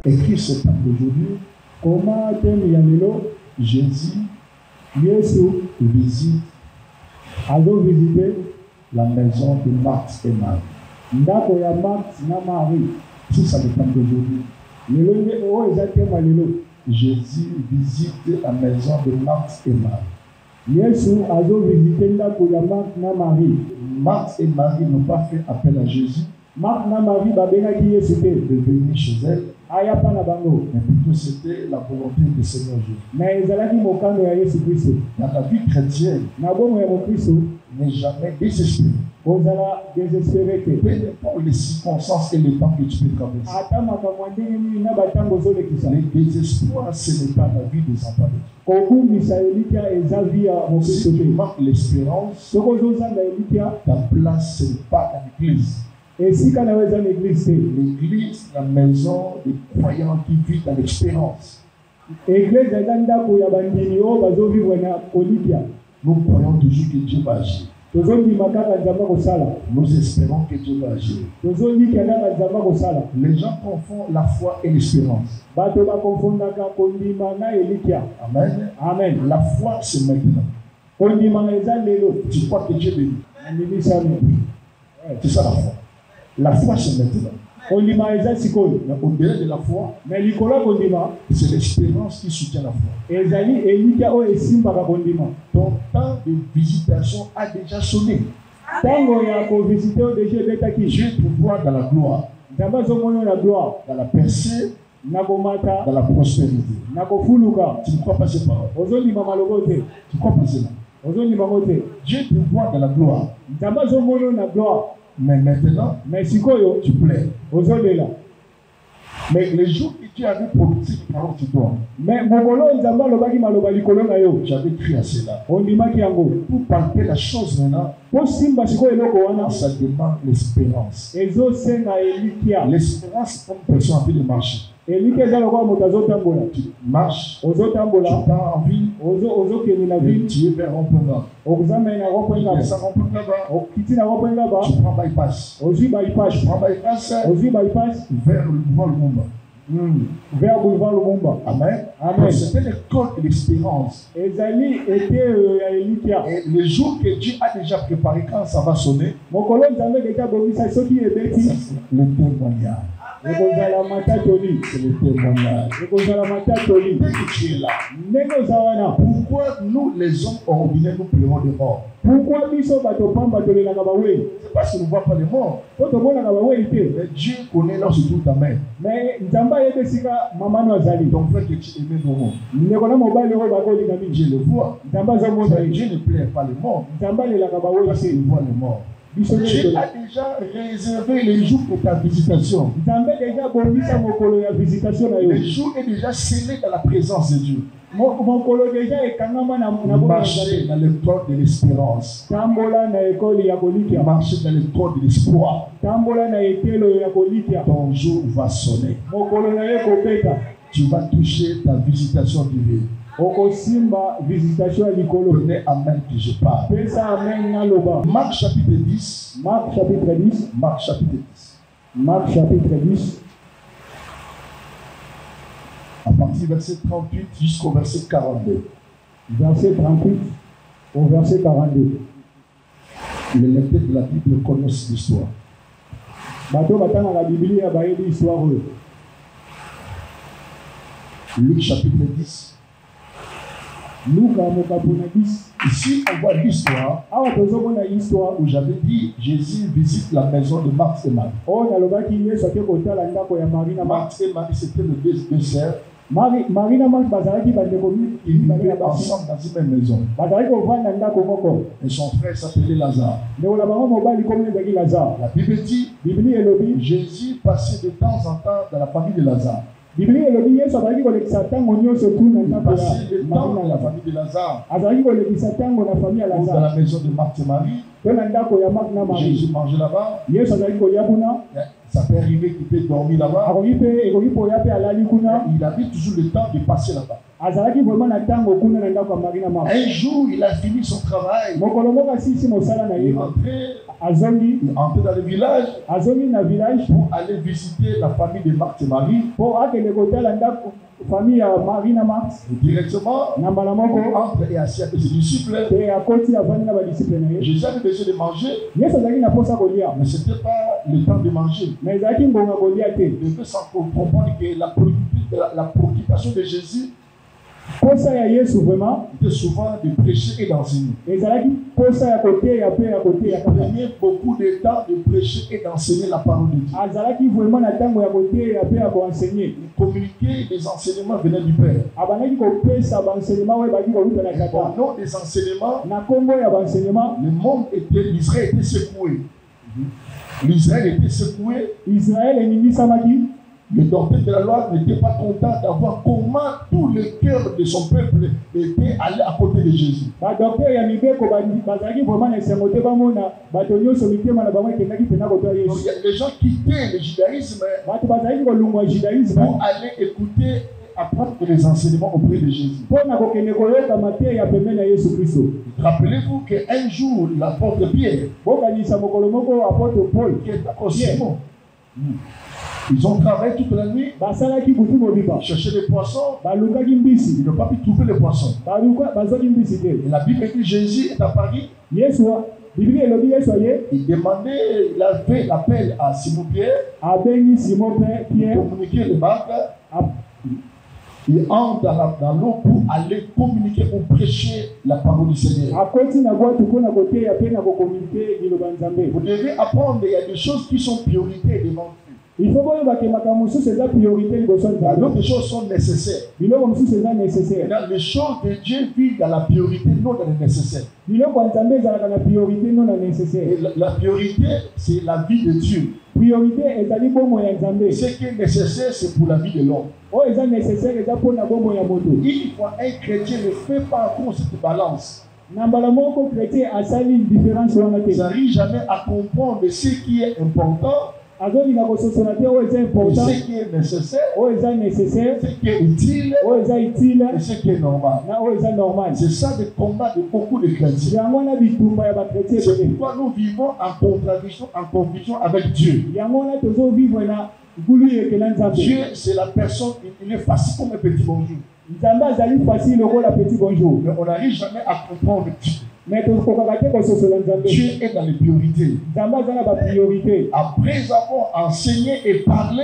Écrit ce temps d'aujourd'hui, comment thème Yanelo, Jésus Yesu, visite azo visiter la maison de Marthe et Marie. ndako ya Marthe na Marie. C'est ça le temps d'aujourd'hui. Lelo nde o eza thème lelo. Jésus visite la maison de Marthe et Marie. Yesu azo visiter ndako ya Marthe na Marie. Marthe et Marie n'ont pas fait appel à Jésus Marthe na Marie babengaki Yesu te de venir chez elle, aya pa na bango. mais plutôt c'était la volonté du Seigneur Jésus. Na ezalaki mokano ya Yesu Kristo. Dans la vie chrétienne, Na bomo ya Mokristo n'est jamais désespéré. ozala désespéré te. Peu importe les circonstances et le temps que tu peux traverser. Ata makambo ndenge nini na batango ozolekisa. Le désespoir, ce n'est pas la vie des enfants de Dieu. Kokumbisa elikia eza vie ya Mokristo Si tu te. manques l'espérance, Soko ozozanga elikia ta place, ce n'est pas dans l'église. esika na weza l'église te. L'église, la maison des croyants qui vivent dans l'expérience. Église eza ndako ya bandimi oyo bazovivre na kolikia. Nous croyons toujours que Dieu va agir. Tozondima kaka nzambe kosala. Nous espérons que Dieu va agir. Tozolika kaka nzambe kosala. Les gens confondent la foi et l'espérance. Bato bakonfondaka kondima na elikia. Amen. Amen. La foi, c'est maintenant. Kondima eza lelo. Tu crois que Dieu bénit. Andimisami. C'est ça la foi. La foi, c'est maintenant. Kondima eza sikoyo. Mais au-delà de la foi, Mais likolo ya kondima c'est l'espérance qui soutient la foi. ezali elikia oyo esimbaka kondima. Ton temps de visitation a déjà sonné. Tango ya kovisite oyo deja ebetaki. Dieu te voit dans la gloire, Nzambe azomona na gloire. dans la percée, Na komata. dans la prospérité. Na kofuluka. Tu ne crois pas ces paroles. Ozondima malobo te. Tu crois pas cela. Ozondima ngo te. Dieu te voit dans la gloire. Nzambe azomona na gloire. Mais maintenant, Mais sikoyo tu plais. ozolela. Mais les jours que tu avais prononcé des paroles sur toi, Mais mokolo nzambe alobaki maloba likolo na yo. j'avais cru à cela. Ondimaki yango. Pour palper la chose maintenant, Po simba sikoyo eloko wana. ça demande l'espérance. Ezosenga elikia. L'espérance, c'est comme une personne en train de marcher. Elikia eza lokola moto azotambola. Tu marches, tu Ozotambola. pars en ville, Ozokende na et ville. tu es vers un point là. Okuzamela na Tu rond-point descends ngaba. un point là-bas, Okiti na rond-point ngaba. tu prends bypass. Ozwi bypass. Tu prends bypass Ozwi bypass. vers le boulevard Lumumba. Vers boulevard Lumumba. Amen. Amen. C'était l'école de l'espérance. Ezali ete ya elikia. Et le jour que Dieu a déjà préparé, quand ça va sonner, Mokolo nzambe deja bomisa soki ça, ebeti. c'est le témoignage. Ekozala matatoli. C'est le témoignage. Ekozala matatoli. Dès que tu es là, Ndenge oza wana. pourquoi nous, les hommes ordinaires, nous pleurons des morts? Pourquoi biso bato pamba tolelaka bawei? C'est parce qu'on ne voit pas les morts. Po tomonaka bawei te. Mais Dieu connaît là sur toute ta main. Mais nzambe ayebi esika mamano azali. Ton frère que tu aimais vraiment, Ndeko na mobali oyo bakolinga mingi. Dieu le voit. Nzambe azomona Mais ye. Dieu ne pleure pas les morts. Nzambe alelaka bawei Parce te. qu'il voit les morts. Biso Dieu nyonso. a déjà réservé les jours pour ta visitation. Nzambe deja bongisa mokolo ya visitation na yo. Le jour est déjà scellé dans la présence de Dieu. Mokolo deja ekangama na bomo ya Marcher Nzambe. dans l'étoile de l'espérance. Tambola na ekoli ya kolikia. Marcher dans l'étoile de l'espoir. Tambola na ekelo ya kolikia. Ton jour va sonner. Mokolo na ye kopeta. Tu vas toucher ta visitation divine. Okosimba visitation ya likolo. Prenez amen que je parle. Pesa amen na loba. Marc chapitre 10. Marc chapitre 10. Marc chapitre 10. Marc chapitre 10. À partir du verset 38 jusqu'au verset 42. Verset 38 au verset 42. Les lecteurs de la Bible connaissent l'histoire. Bato batanga la Biblia bayebi histoire oyo. Luc chapitre 10. Luka mokapuna 10. Ici, on voit l'histoire Awa tozomona histoire où j'avais dit Jésus visite la maison de Marthe et Marie. oyo nalobaki Yesu ake kotala ndako ya Marie na Marthe. Marthe et Marie, c'était les deux sœurs. Marie na Marthe bazalaki bandeko Ils mibale vivaient ya basi. ensemble dans une même maison. Bazalaki kovanda ndako moko. Et son frère s'appelait Lazare. Ndeko na bango mobali komona ezalaki Lazare. La Bible dit Biblia elobi Jésus passait de temps en temps dans la famille de Lazare. Biblia elobi Yesu azalaki kolekisa ntango nyonso tu na Il ndako passait de ya temps Marie dans na la Lazare. famille de Lazare. Azalaki kolekisa ntango na famille ya Ou dans Lazare. la maison de Marthe et Marie. Mpe na ndako ya Marthe na Marie. Jésus mangeait là-bas. Yesu azalaki kolia kuna. Ça peut arriver qu'il peut dormir là-bas. Akoki mpe ekoki koya mpe alali kuna. Il avait toujours le temps de passer là-bas. azalaki vraiment na tango kuna na ndako ya Marie na Marthe. Un jour, il a fini son travail. Mokolo moko asisi mosala na Il est ye. entré dans le village Azongi na village pour aller visiter la famille de Marthe et Marie. po akende kotala ndako famille ya Marie na Marthe. Directement, Na mbala moko entre et assis avec ses disciples. pe akoti avandi na badisiple na ye. Jésus avait besoin de manger, Yesu azalaki na posa kolia, mais ce n'était pas le temps de manger. mais ezalaki ngonga kolia te. Il devait sans comprendre que la préoccupation de Jésus Posa ya Yesu vraiment était souvent de prêcher et d'enseigner. ezalaki posa ya koteya pe ya koteya Il kaka. prenait beaucoup de temps de prêcher et d'enseigner la parole de Dieu. Azalaki vraiment na tango ya koteya pe ya koenseigner. Il communiquait, les enseignements venaient du Père. Abanaki kopesa baenseignement oyo baki koluta na Au kaka. nom des enseignements, Na kombo ya baenseignement, l'Israël était secoué. L'Israël était secoué. Israël eningisamaki. Le docteur de la loi n'était pas content d'avoir comment tout le cœur de son peuple était allé à côté de Jésus. Badokter ya mibeko bazalaki vraiment na esengo te bamona bato nyonso mitema na bango ekendaki mpena kotoya Donc, Yesu. les gens quittaient le judaïsme Bato bazalaki kolungwa judaïsme pour aller écouter, apprendre les enseignements auprès de Jésus. mpo na kokende koyoka mateya pembeni ya Yesu Kristo. Rappelez-vous qu'un jour, l'apôtre Pierre, Bokanisa mokolo moko apôtre Paul qui est encore Simon, ils ont travaillé toute la nuit, basalaki butu mobimba, cherché des poissons, balukaki mbisi, ils n'ont pas pu trouver les poissons. bazwaki mbisi te. Et la Bible dit Jésus est à Paris. Yesu Biblia elobi Yesu aye Il demandait, il a fait l'appel à Simon Pierre abengi Simon pour Pierre communiquer le bac. Il entre dans l'eau pour aller communiquer, pour prêcher la parole du Seigneur. akoti na bwatu mpo na koteya mpe na kokommunike liloba Nzambe. Vous devez apprendre, il y a des choses qui sont prioritaires devant Dieu. Il faut boyebake makambo mosusu eza priorité liboso ya Nzambe. D'autres choses sont nécessaires. Biloko mosusu eza nécessaire. Maintenant, les choses de Dieu vivent dans la priorité, non dans le nécessaire. Biloko ya Nzambe ezalaka na priorité non na nécessaire. Et la priorité, c'est la vie de Dieu. Priorité ezali bomoi ya Nzambe. Ce qui est nécessaire, c'est pour la vie de l'homme. Oyo eza nécessaire eza mpona bomoi ya moto. Une fois un chrétien ne fait pas encore cette balance, Na mbala moko chrétien asali différence wana il te. n'arrive jamais à comprendre ce qui est important, Azolinga kososola te oyo eza important, ce qui est nécessaire, oyo eza nécessaire, ce qui est utile oyo eza utile, et ce qui est normal. na oyo eza normal. C'est ça le combat de beaucoup de chrétiens. Yango wana bitumba ya bakretien C'est ebele. pourquoi nous vivons en confusion avec Dieu. Yango wana tozovivre na ngulu ekela Nzambe. Dieu, c'est la personne, il est facile comme un petit bonjour. Nzambe azali facile lokola petit bonjour. Mais on n'arrive jamais à comprendre Dieu. Mais tokokaka te kososola Nzambe. Dieu est dans les priorités. Nzambe aza na bapriorité. Après avoir enseigné et parlé,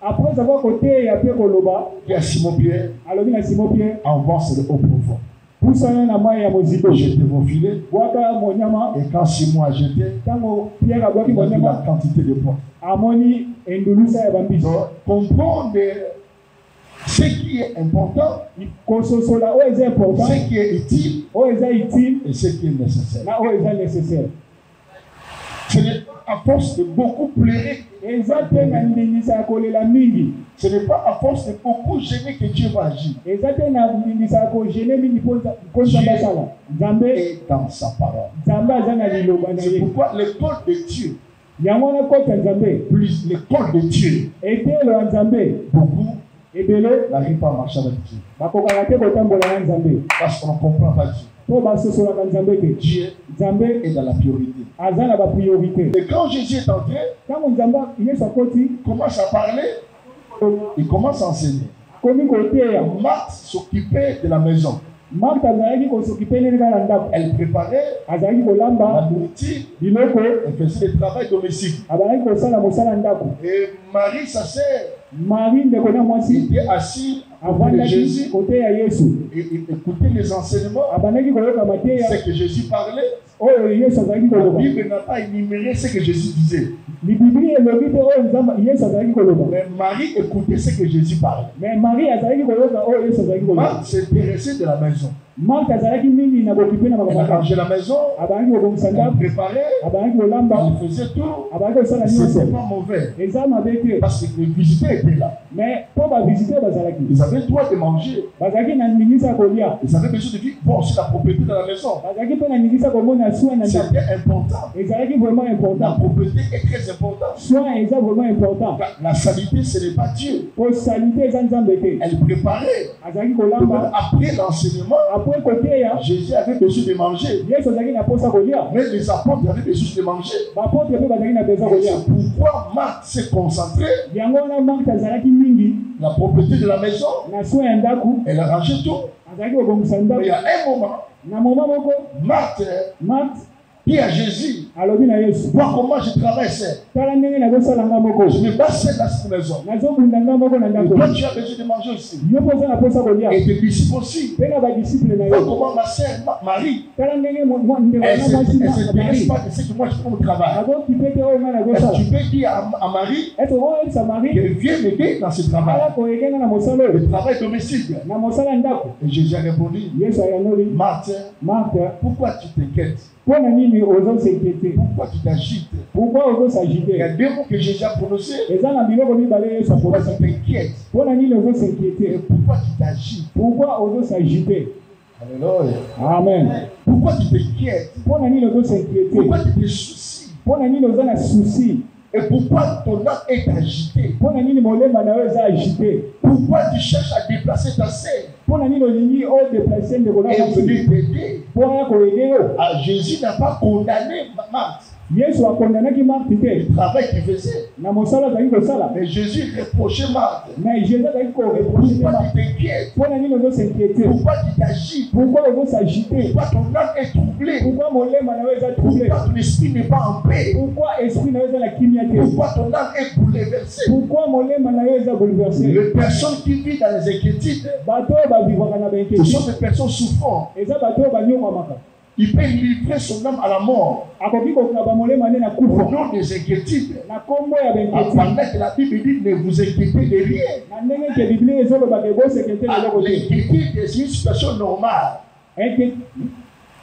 Après avoir koteya mpe koloba, il y a Simon Pierre, alobi na Simon Pierre, avance le haut profond. pusana na mai ya mozindo. Jetez vos filets. Bwaka monyama, Et quand Simon a jeté, ntango Pierre abwaki il a vu la monyama, quantité de points. amoni endulusa ya bambisi. Donc, comprendre ce qui est important, Kososola oyo eza important, ce qui est utile oyo eza utile, et ce qui est nécessaire. na oyo eza nécessaire. Ce n'est pas à force de beaucoup pleurer, Eza te na ndingisa ya kolela mingi. ce n'est pas à force de beaucoup gêner que Dieu va agir. Eza te na ndingisa ya kogene mingi mpo Nzambe asala. Nzambe Et dans sa parole. Nzambe aza na liloba na C'est ye. pourquoi l'école de Dieu, Yango wana kota Nzambe, plus l'école de Dieu, etelo ya Nzambe, beaucoup ebele n'arrivent pas à marcher avec Dieu. bakokaka te kotambola na Nzambe. Parce qu'on ne comprend pas Dieu. Po basosolaka Nzambe te. Dieu Nzambe est dans la priorité. aza na bapriorité. Et quand Jésus est entré, Ntango Nzambe Yesu akoti, il commence à parler, il commence à enseigner. akomi koteya. Marthe s'occupait de la maison. Marthe azalaki kosokipe nini kaka na ndako. Elle préparait Azalaki la kolamba nourriture, biloko, elle faisait le travail domestique. azalaki kosala mosala ndako. Et Marie, sa sœur, Marie ndeko na mwasi était assise auprès de avandaki Jésus koteya Yesu. et écoutait les enseignements, Abandaki koyoka mateya ce que Jésus parlait. oyo Yesu azalaki La koloba. Bible n'a pas énuméré ce que Jésus disait. Biblia elobi te oyo Nzambe Yesu azalaki koloba. Mais Marie écoutait ce que Jésus parlait. Mais Marie azalaki koyoka oyo Yesu azalaki koloba. Marthe s'intéressait de la maison. Marthe azalaki mingi na bokipe na Elle a makambo. rangé la maison, Abangi kobongisa elle ndako, préparait, abangi kolamba, elle faisait tout. abangi kosala C'était nyonso. pas mauvais. Eza mabe te. Parce que les visiteurs étaient là. Mais mpo bavisite bazalaki. Ils avaient le droit de manger. Bazalaki na ningisa ya kolia. Ils avaient besoin de vivre voir aussi la propriété dans la maison. Bazalaki mpe na ningisa komona soin na ndako. C'était important. Ezalaki vraiment La important. propriété est très importante. Soin eza vraiment important. La saleté, ce n'est pas Dieu. Po salite eza nzambe te. Elle préparait. Azalaki Donc, kolamba. après l'enseignement, Apres koteya, Jésus avait besoin de manger. Yesu azalaki na posa kolia. Mais les apôtres avaient besoin de manger. Bapotre mpe bazalaki na besoin Et kolia. c'est pourquoi Marc s'est concentré Yango wana Marthe azalaki mingi la propriété de la maison. na soin ya ndako. Elle a rangé tout. Azalaki kobongisa Mais ndako. il y a un moment, Na moma moko, Marthe Marthe dit à Jésus, alobi na Yesu, vois comment je travaille seul. tala ndenge nazosala nga moko. Je ne vais pas seul dans cette maison. Nazobunda nga moko na Et ndako. toi, tu as besoin de manger aussi. Yo mpo oza na posa kolia. Et tes disciples aussi. Mpe na badisiple na Vois yo. comment ma sœur Marie, Tala ndenge ndeko elle na ne mwasi s'intéresse Marie. pas de ce que moi je fais au travail. Nazokipe te oyo nga Est-ce nazosala. que tu peux dire à Marie Ete oyebisa Marie qu'elle vienne m'aider dans ce travail, ala koyekenga na mosala le oyo. travail domestique? Na mosala ndako. Et Jésus a répondu, Yesu ayanoli, Marthe, Marthe, pourquoi tu t'inquiètes? mpo na nini ozosekete? Pourquoi tu t'agites? Pourquoi Il y a ozosagite? deux mots que Jésus a prononcés. Eza na biloko mibale Yesu Pourquoi aprononcé. tu t'inquiètes? Mpo na nini Et ozosekete? pourquoi tu t'agites? Pourquoi ozosagite? Alléluia. Amen. Pourquoi tu t'inquiètes? Mpo na nini ozosekete? Pourquoi tu te soucies? Mpo na nini oza na susi? Et pourquoi ton âme est agitée? Mpo na nini molema na yo eza agite? Pourquoi tu cherches à déplacer ta scène Mpo na nini olingi odeplace ndeko na et mwasi? venir t'aider? Mpo aya koyede yo. Ah, Jésus n'a pas condamné Marthe, Yesu akondanaki Marthe le te travail qu'il faisait. na mosala azalaki kosala. Mais Jésus reprochait Marthe. Mais Jésus azalaki koreproche te Pourquoi Marthe. tu t'inquiètes? Mpo na nini ozosinquiete? Pourquoi tu t'agites? Pourquoi ozosagite? Pourquoi ton âme est troublée? Pourquoi molema na yo eza troublé? Pourquoi ton esprit n'est pas en paix? Pourquoi esprit na yo eza na kimia te? Pourquoi ton âme est bouleversée? Pourquoi molema na yo eza bouleversé? Les personnes qui vivent dans les inquiétudes, Bato oyo bavivaka na ce bainquiétude sont des personnes souffrantes. eza bato oyo banyokwamaka. Il peut livrer son âme à la mort Akoki kokaba molema nde na au kufa nom des inquiétudes. na kombo ya bainquiétude. Pendant que la Bible dit ne vous inquiétez de rien. Na ndenge ke biblia ezolobaka ebosekete eloko te. L'inquiétude, c'est une situation normale.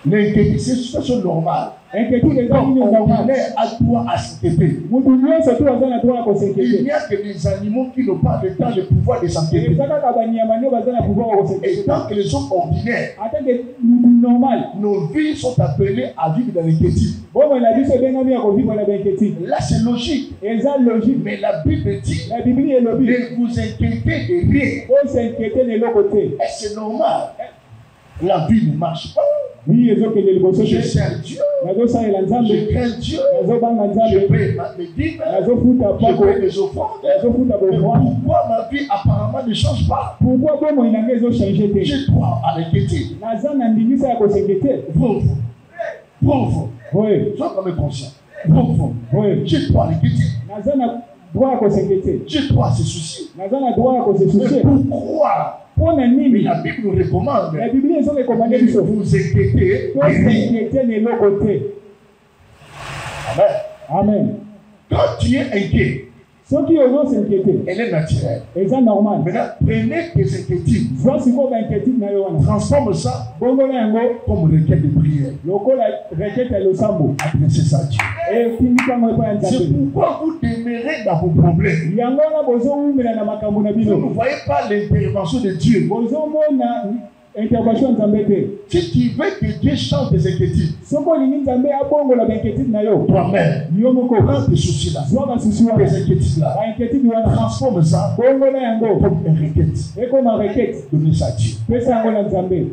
L'inquiétude, c'est une situation normale. Inquiétude eza Donc, nini on normal. est à toi à s'inquiéter. Mutu nyonso tu aza na droit ya Il kosinquiéter. n'y a que des animaux qui n'ont pas le temps, le pouvoir de s'inquiéter. Eza kaka banyama nde baza na pouvoir ya Et kosinquiéter. tant que les hommes ordinaires, Ata ke mutu normal. nos vies sont appelées à vivre dans l'inquiétude. Bomoi na biso ebengami ya kovivre na bainquiétude. Là, c'est logique. Eza logique. Mais la Bible dit Na biblia elobi ne vous inquiétez de rien. osinquiéter na eloko te. Et c'est normal. La vie ne marche pas. Oui, ezokende liboso Je te. sers Dieu. Nazosalela Je nzambe. crains Dieu. Nazobanga Je nzambe. paie mes dîmes. Nazofuta Je pako. paie mes offrandes. Nazofuta Mais bovoi. pourquoi ma vie apparemment ne change pas? Pourquoi bomoi na ngai ezochange te? J'ai droit à l'inquiétude. Naza na ndingisa ya kosinquiéter. Pauvre. Oui, Sois quand même conscient. Pauvre. oui. J'ai droit à l'inquiétude. Naza na droit ya kosinquiéter. J'ai droit à se soucier. Naza na droit ya Mais kosesoucier. pourquoi? Mpo na Mais nini? la Bible nous recommande La biblia ezorekomande ne biso vous inquiétez de rien. tosinquiéter na eloko te. Amen. Amen. Quand tu es inquiet, Soki ozosinquiéter, elle est naturelle. eza normal. Maintenant, prenez tes inquiétudes, Zwa sikoyo bainquiétude na yo wana. transforme ça Bongola yango comme requête de prière. lokola requête ya losambo. Adressez ça à Dieu. Etindikango epai ya C'est nzambe. pourquoi vous demeurez dans vos problèmes. Yango wana bozowumela na makambo na Vous ne bino. voyez pas l'intervention de Dieu. Bozomona intervention ya nzambe te. Si tu veux que Dieu change tes inquiétudes, Soki olingi nzambe abongola bainquiétude na yo, toi-même, yo moko prends tes soucis là, zwa basusi wana, tes inquiétudes là, bainquiétude wana, transforme ça bongola yango comme une requête. ekoma requête, Donnez ça à Dieu. pesa yango na nzambe.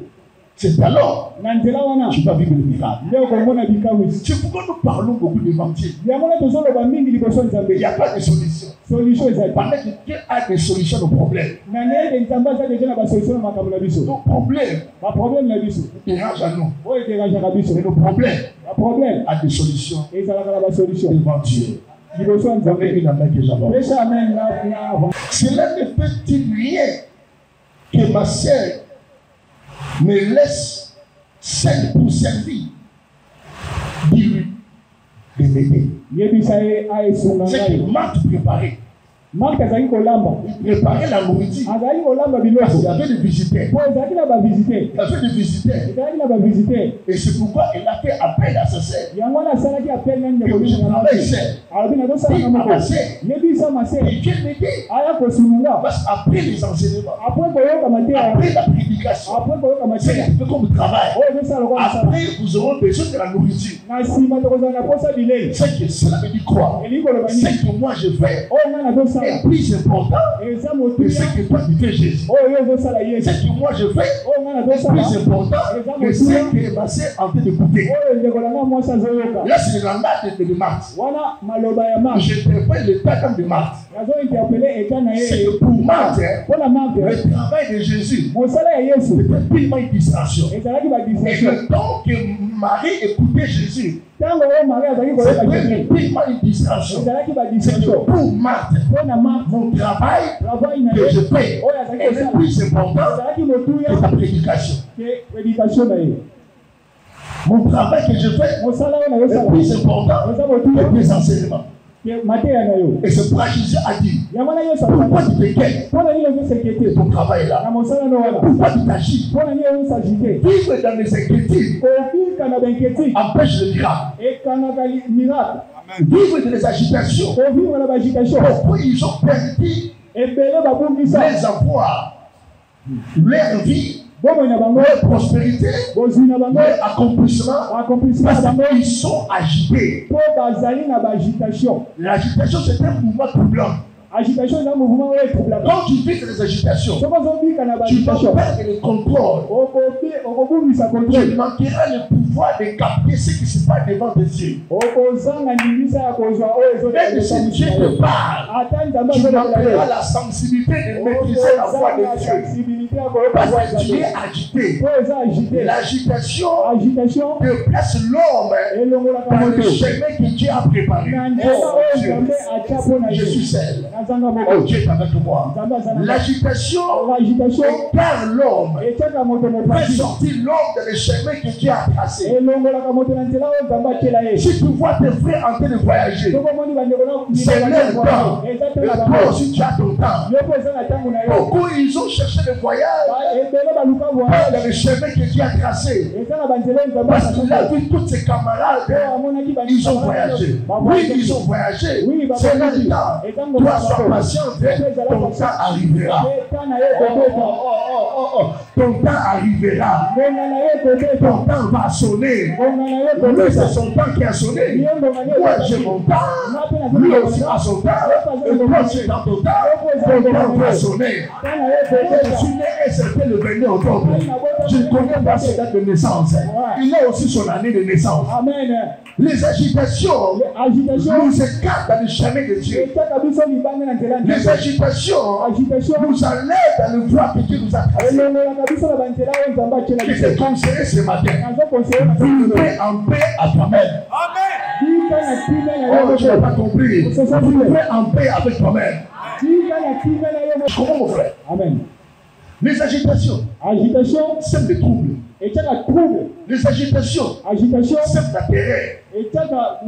C'est alors Na nzela wana que tu vas vivre le miracle. nde okomona bikamwisi. C'est pourquoi nous parlons beaucoup d'évangile. yango na tozoloba mingi liboso ya Il nzambe. n'y a pas de solution. Solution ezali Pendant que Dieu a des solutions aux problèmes. na ndenge nzambe aza deja na basolution na makambo na biso. Nos problèmes baproblème na biso dérangent à nous. oyo ederangeaka biso. Mais nos problèmes baproblème ont des solutions ezalaka na basolution devant Dieu. liboso ya Vous avez nzambe. une main que j'avance. pesa amen na Cela ne fait-il rien que ma sœur me laisse seule pour servir? Dis-lui de m'aider. yebisa ye aesunga C'est ngai. que Marthe préparait. Marc azali kolamba. Il préparait la nourriture. Azali kolamba Il y biloko. avait des visiteurs. Po ezali na ba visiter. Il y avait des visiteurs. Ezali na ba visiter. Et c'est pourquoi il a fait appel à ses sœurs. Yango na salaki appel na Et ndeko je na travaille mama. seul. Alabi na dosala Et na à moko. ma sœur. Nebisa mase. Et Dieu m'aidait. Aya kosunga. Parce qu'après les enseignements, Après koyoka mateya. après la prédication, Après koyoka c'est mateya. un peu comme le travail. Oh dosala ko sala. Après, vous aurez besoin de la nourriture. Na sima tokozala na posa bilei. C'est que cela veut dire quoi? Eliko lo bani. C'est que moi je fais Oh na dosala. est plus important Eza que motuya. ce que toi tu fais Jésus. Oh yo dosala Yesu. C'est que moi je fais Oh na est dosala. plus important que ce que ma sœur est en train de goûter. Oh ndeko na mwasi azoyoka. Là, c'est le langage de Marthe. Wana maloba ya Marc. Je interprète le temps comme de Marthe. Nazo interpeller état na C'est ye. que pour Marthe, Pona Marc. le travail de Jésus Mosala ya Yesu. c'était purement une distraction. Ezalaki ba Et distraction. le temps que Marie écoutait Jésus, Tango oyo Marie azali koyoka c'était Yesu. purement une distraction. Ezalaki ba C'est que distraction. pour Marthe, Pona Marc. mon travail Travail na que ye. je fais Oyo azali est kosala. plus important Ezalaki motuya que ta prédication. ke éducation na ye. Mon travail que je fais Mosala oyo na yo est sala. plus important Eza motuya que tes enseignements. ke mateya na yo. Et c'est pourquoi Jésus a dit, Yango na Yesu pourquoi alobaki. tu t'inquiètes? Pona nini ozosekete? Ton travail est Na là. mosala no wana. Pourquoi tu t'agis? Pona nini ozosagite? Vivre dans les inquiétudes Kofika na bainquiétude. empêche le miracle. Ekanaka miracle. Vivre dans les agitations. Kovivre na bagitation. Pourquoi ils ont perdu Ebele babungisa. les emplois, leur vie, Bomoi na bango. leur prospérité, Bozwi na bango. leur accomplissement, Accomplissement na parce bango. qu'ils sont agités. Po bazali na bagitation. L'agitation, c'est un mouvement troublant. Agitation eza mouvement oyo etroublaka. Quand tu vis dans les agitations, Soki ozobika na tu vas bagitation. perdre le contrôle. Okobungisa Tu contrôle. manqueras le pouvoir de capter ce qui se passe devant tes yeux. Okozanga ndingisa ya kozwa oyo Même si Dieu te parle, ata nzambe tu azolobela manqueras yo. la sensibilité de maîtriser la voix Okozanga de Dieu. sensibilité ya koyoka voix Parce ya que tu es Nzambe. agité. Po eza agité. L'agitation Agitation te place l'homme elongolaka dans le moto. chemin que Dieu a préparé. Na nzela Oh oyo Dieu, Nzambe atia mpo na je ye. suis seul. Nazanga Oh moko. Dieu est avec moi. Nzambe aza na moi. L'agitation Agitation égare l'homme, etiaka moto fait mopasi. sortir l'homme dans le chemin que Dieu a tracé. elongolaka moto na nzela oyo Nzambe atiela ye. Si tu vois tes frères en train de voyager, Soko omoni bandeko c'est leur temps. eza te Et na toi bango. aussi tu as ton temps. Yo mpo eza na ntango na yo. Beaucoup ils ont cherché le voyage Ebele baluka pas voyage. dans le chemin que Dieu a tracé. Eza na banzela oyo Nzambe Parce qu'il a akasaka. vu tous ses camarades. Oyo amonaki Ils ont voyagé. Oui, ils ont voyagé. Oui, C'est leur temps. Toi, sois patient. Ton temps arrivera. Eta na ye kobeta. Ton temps arrivera. Ngonga na ye kobeta. Ton temps va sonner. Ngonga na ye Lui, kobeta. c'est son temps qui a sonné. Ye ngonga na ye Moi, kobeta. j'ai mon temps. Nga mpe na Lui nzela aussi kobeta. a son temps. Et toi, c'est dans ton temps. Ton temps va sonner. Eta na ye Je kobeta. suis né et c'était le 22 octobre. Je ne connais pas ses dates de naissance. Il a aussi son année de naissance. Amen. Les agitations Agitation nous écartent dans le chemin de Dieu. etaka biso libanga na nzela Les Nzambe. agitations Agitation nous enlèvent dans le voie que Dieu nous a tracé. elongolaka biso na banzela oyo Nzambe atiela Je biso. te conseille ce matin. nazokonseye na Vivez en paix à toi-même. tika na kimia na Oh, yo tu n'as pas moko. compris. Vivez en paix avec toi-même. Tika na kimia na yo moko. Comment mon frère? Amen. Les agitations Agitation sèment le trouble. etiaka trouble. Les agitations Agitation sèment la terreur. etiaka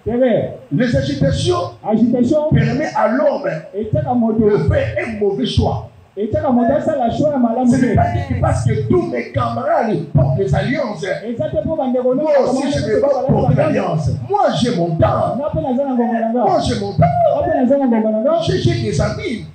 terreur. Les agitations Agitation permettent à l'homme etiaka moto. de faire un mauvais choix. etiaka moto asala choix ya malamu Ce n'est te. pas dit que parce que tous mes camarades portent des alliances, eza te mpo bandeko moi aussi je ne vais pas porter d'alliance. Moi j'ai mon temps. nga mpe naza na ngonga na nga. Moi j'ai mon temps. nga mpe naza na ngonga na nga. J'ai des amis.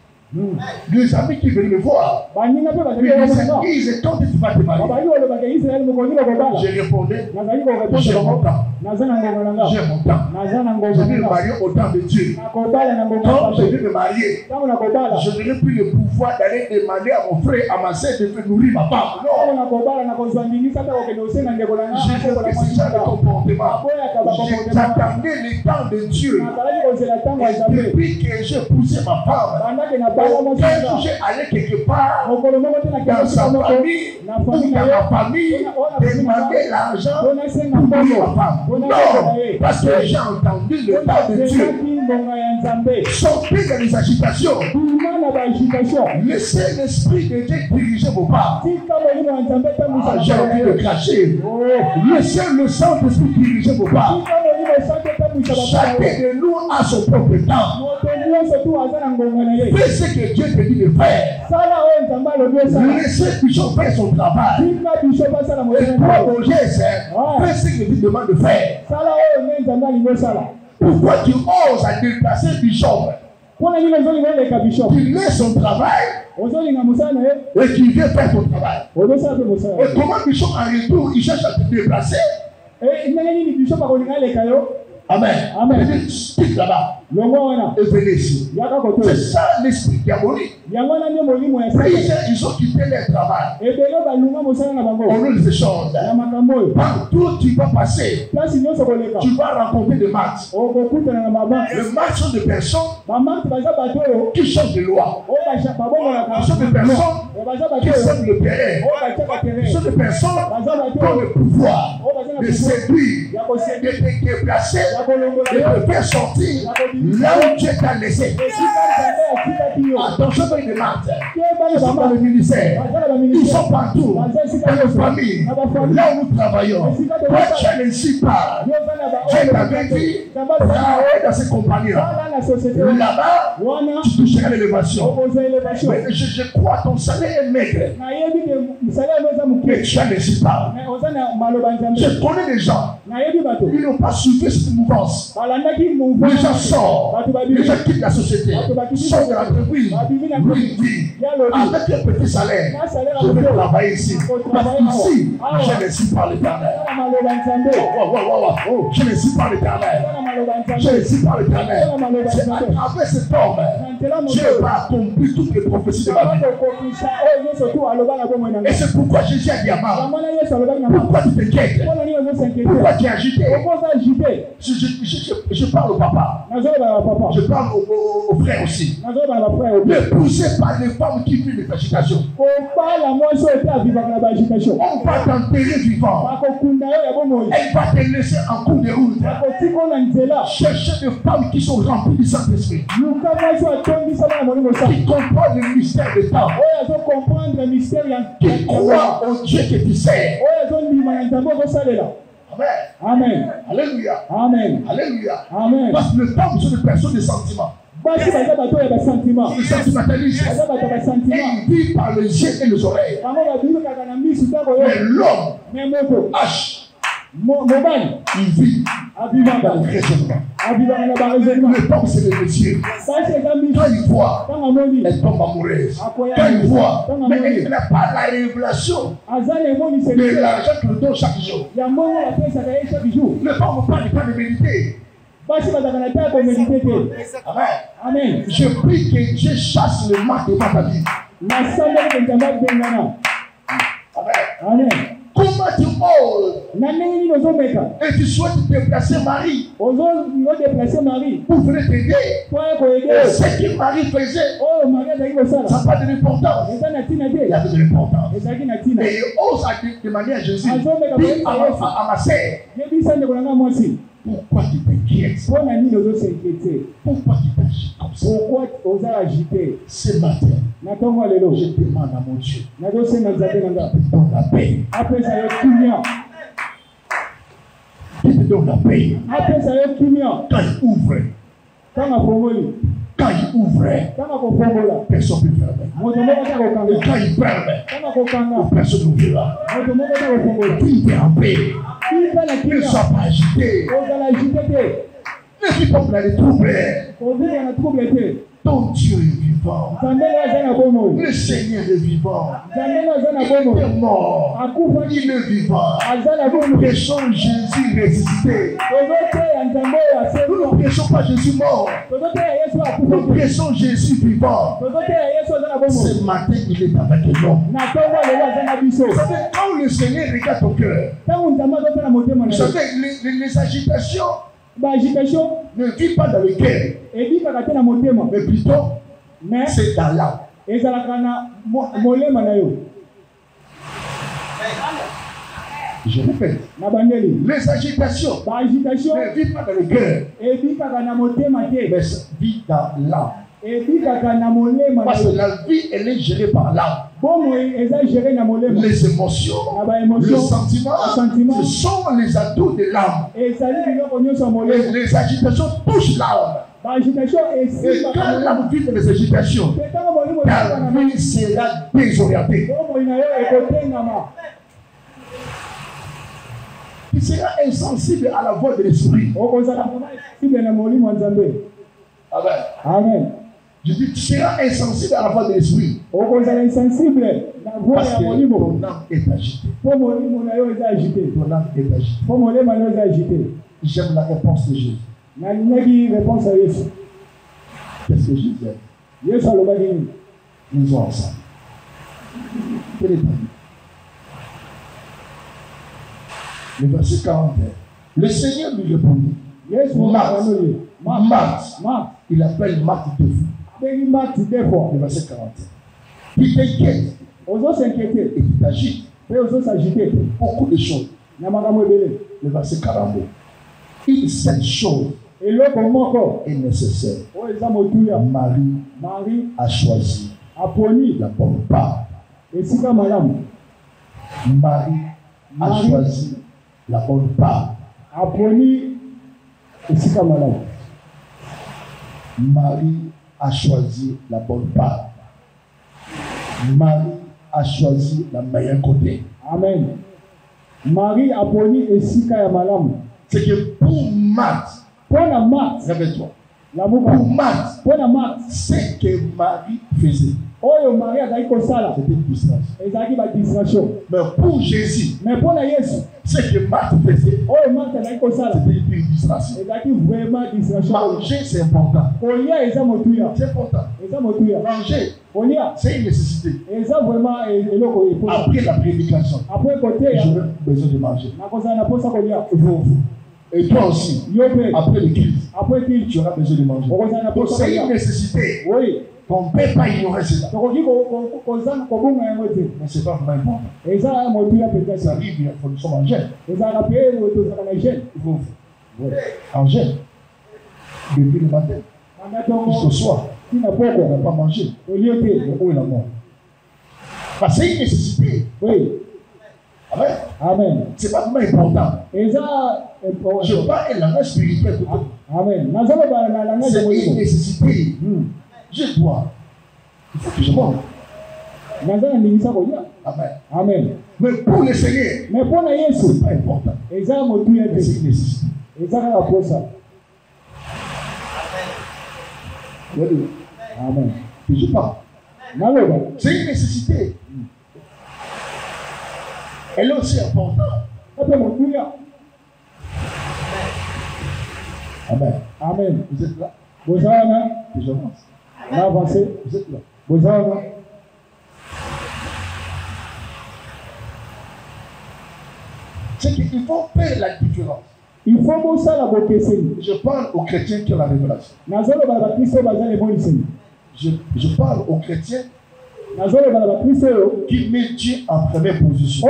Des amis qui veulent me voir. baninga mpe bazali Ils kolobaka nga. disent quand tu vas te marier. babali kolobaka israeli mokonzi bakobala. J'ai répondu, nazali j'ai mon korepondre temps. naza na ngonga na nga. J'ai mon temps. naza na Je ngonga vais na me nga. marier au temps de Dieu. nakobala na ngonga Quand na je vais Nzambe. me marier, ntango nakobala je n'aurai plus le pouvoir d'aller demander à mon frère, à ma soeur de me nourrir ma femme. ntango Non. nakobala nakozwa ndingisa mpe kokende kosenga ndeko na nga J'ai akokola fait mwasi ce genre de nga. comportement. naboyaka bakomportement. J'attendais le temps de Dieu. nazalaki kozela ntango ya Et Nzambe. depuis que j'ai poussé ma femme, bandaki nabala mwasi quand nga. j'ai allé quelque part, mokolo moko te dans nakende sa sika moko famille, na ou famille na dans ye ma famille, demander l'argent mpo nasenga pour nourrir mbongo ma femme. mpo nasenga Non, ye. parce que j'ai entendu le mpo temps de Dieu. nasengaki ngonga ya Nzambe. Sortez dans les agitations. bima na baagitation. Laissez l'esprit de Dieu diriger vos pas. tika molimo ya Nzambe etambwisa J'ai makambo na envie yo. de cracher. Laissez le Saint-Esprit diriger vos pas. tika molimo esante etambwisa makambo na Chacun yo. de nous a son propre temps. moto Fais ce que Dieu te dit de faire. Laissez Bishop faire son travail. Et toi, Roger, fais ce que Dieu demande de faire. Pourquoi tu oses à déplacer Bishop? Tu laisses son travail et tu viens faire ton travail. Et comment Bishop en retour, il cherche à te déplacer? Amen. Amen. Quitte là-bas. Et venez ici. C'est ça l'esprit diabolique. Ils ont quitté leur travail. On nous les échange. Partout tu vas passer, tu vas rencontrer des matchs. Les matchs sont des personnes qui changent de loi. Ce sont des personnes qui sont le terrain. Ce sont des personnes qui ont le pouvoir de séduire, de te déplacer, de te faire sortir là où Dieu t'a laissé. Attention avec les maths. Ils sont dans le ministère. Ils sont partout. Dans nos familles. Là où nous travaillons. Toi, tu ne sais pas. Dieu t'avait dit, travaille dans ces compagnies-là. Là-bas, tu toucheras l'élévation. Mais je crois ton salaire est maigre. Mais tu ne sais pas. Je connais des gens. Ils n'ont pas suivi cette mouvance. Les gens sortent. Les gens quittent la société. Sortent de l'entreprise. Avec un petit salaire. Je vais travailler ici. Parce qu'ici, je ne suis pas l'éternel. Je ne suis pas l'éternel. Je ne suis pas l'éternel. C'est à travers cet homme, Dieu va accomplir toutes les prophéties de ma vie. Et c'est pourquoi Jésus a dit à Marc, pourquoi tu t'inquiètes? Pourquoi tu es agité? Je parle au papa. Je parle aux frères aussi. Ne poussez pas les femmes qui vivent l'agitation. On va t'enterrer vivant. Elle va te laisser en cours de route. Cherchez des femmes qui sont remplies du Saint-Esprit. Qui comprennent le mystère des temps. Qui croient au Dieu que tu sais. Amen. Amen. Alléluia. Amen. Alléluia. Amen. Parce que le temps, ce sont des personnes de sentiments. Le sentimentalisme. Il vit par les yeux et les oreilles. Mais l'homme, H, il vit dans le raisonnement. Le temps, c'est le monsieur. Quand il voit, elle tombe amoureuse. Quand il voit, mais elle n'a pas la révélation de l'argent que nous donne chaque jour. Le temps ne parle pas de méditer. Amen. Je prie que Dieu chasse le mal de ma vie. Amen. Comment tu oses et tu souhaites déplacer Marie pour venir t'aider. Ce que Marie faisait, ça n'a pas de l'importance. Il y avait de l'importance. Et il ose demander à Jésus, dis à ma sœur, pourquoi tu t'inquiètes? Pourquoi tu t'agites comme ça? Ce matin, je demande à mon Dieu, donne la paix. Qui te donne la paix? Quand il ouvre, personne ne peut fermer. Et quand il ferme, personne n'ouvrira. Vive en paix. Ne sois pas agité. Ne vis pas dans les troubles. Ton Dieu est vivant. Le Seigneur est vivant. Il est mort. Il est vivant. Nous prêchons Jésus ressuscité. Nous ne prêchons pas Jésus mort. Nous prêchons Jésus vivant. Ce matin, il est avec nous. Vous savez, quand le Seigneur regarde ton cœur, vous savez, les agitations ne vivent pas dans le cœur, mais plutôt c'est dans l'âme. Je répète, les agitations ne vivent pas dans le cœur, mais vivent dans l'âme. Parce que la vie, elle est gérée par l'âme. Les émotions, le sentiment, ce sont les atouts de l'âme. Les agitations touchent l'âme. Et quand l'âme vit dans les agitations, ta vie sera désorientée. Tu seras insensible à la voix de l'esprit. Amen. Amen. Je dis, tu seras insensible à la voix de l'esprit. Parce que ton âme est agitée. Ton âme est agitée. J'aime la réponse de Jésus. Qu'est-ce que Jésus aime? Nous sommes ensemble. Quel est ta vie? Le verset 41. Le Seigneur lui répondit. Marthe. Il appelle Marthe deux fois. Le verset 41. Tu t'inquiètes. Et tu t'agites. Beaucoup de choses. Le verset 42. Une seule chose est nécessaire. Marie a choisi la bonne part. Marie a choisi la bonne part. Marie a choisi la bonne part. Marie a choisi la meilleure côté. Amen. Marie a poni esika ya malamu. C'est que pour Marthe, réveille-toi. Pour Marthe, ce que Marie faisait, c'était une distraction. Mais pour Jésus, ce que Marthe faisait, c'était une distraction. Manger, c'est important. C'est important. Manger, c'est une nécessité. Après la prédication, j'aurai besoin de manger. Et toi aussi, après l'église, tu auras besoin de manger. Donc c'est une nécessité. On ne peut pas ignorer cela. Mais ce n'est pas vraiment important. Ça arrive, il faut que nous sommes en gêne. En gêne. Depuis le matin jusqu'au soir, on n'a pas mangé. Mais où est la mort? Parce que c'est une nécessité. Amen. Amen. Ce n'est pas vraiment important. Je parle de la langage spirituelle. Amen. C'est une nécessité. Je dois. Il faut que je mange. Amen. Amen. Mais pour le Seigneur, ce n'est pas important. Mais c'est une nécessité. Amen. Et je parle. C'est une nécessité. Elle est aussi importante. Amen. Amen. Vous êtes là? Vous êtes là? Je avance. Là, avancez. Vous êtes là? Vous êtes là? C'est qu'il faut faire la différence. Il faut que ça la beauté. Je parle aux chrétiens qui ont la révélation. Je parle aux chrétiens qui mettent Dieu en première position.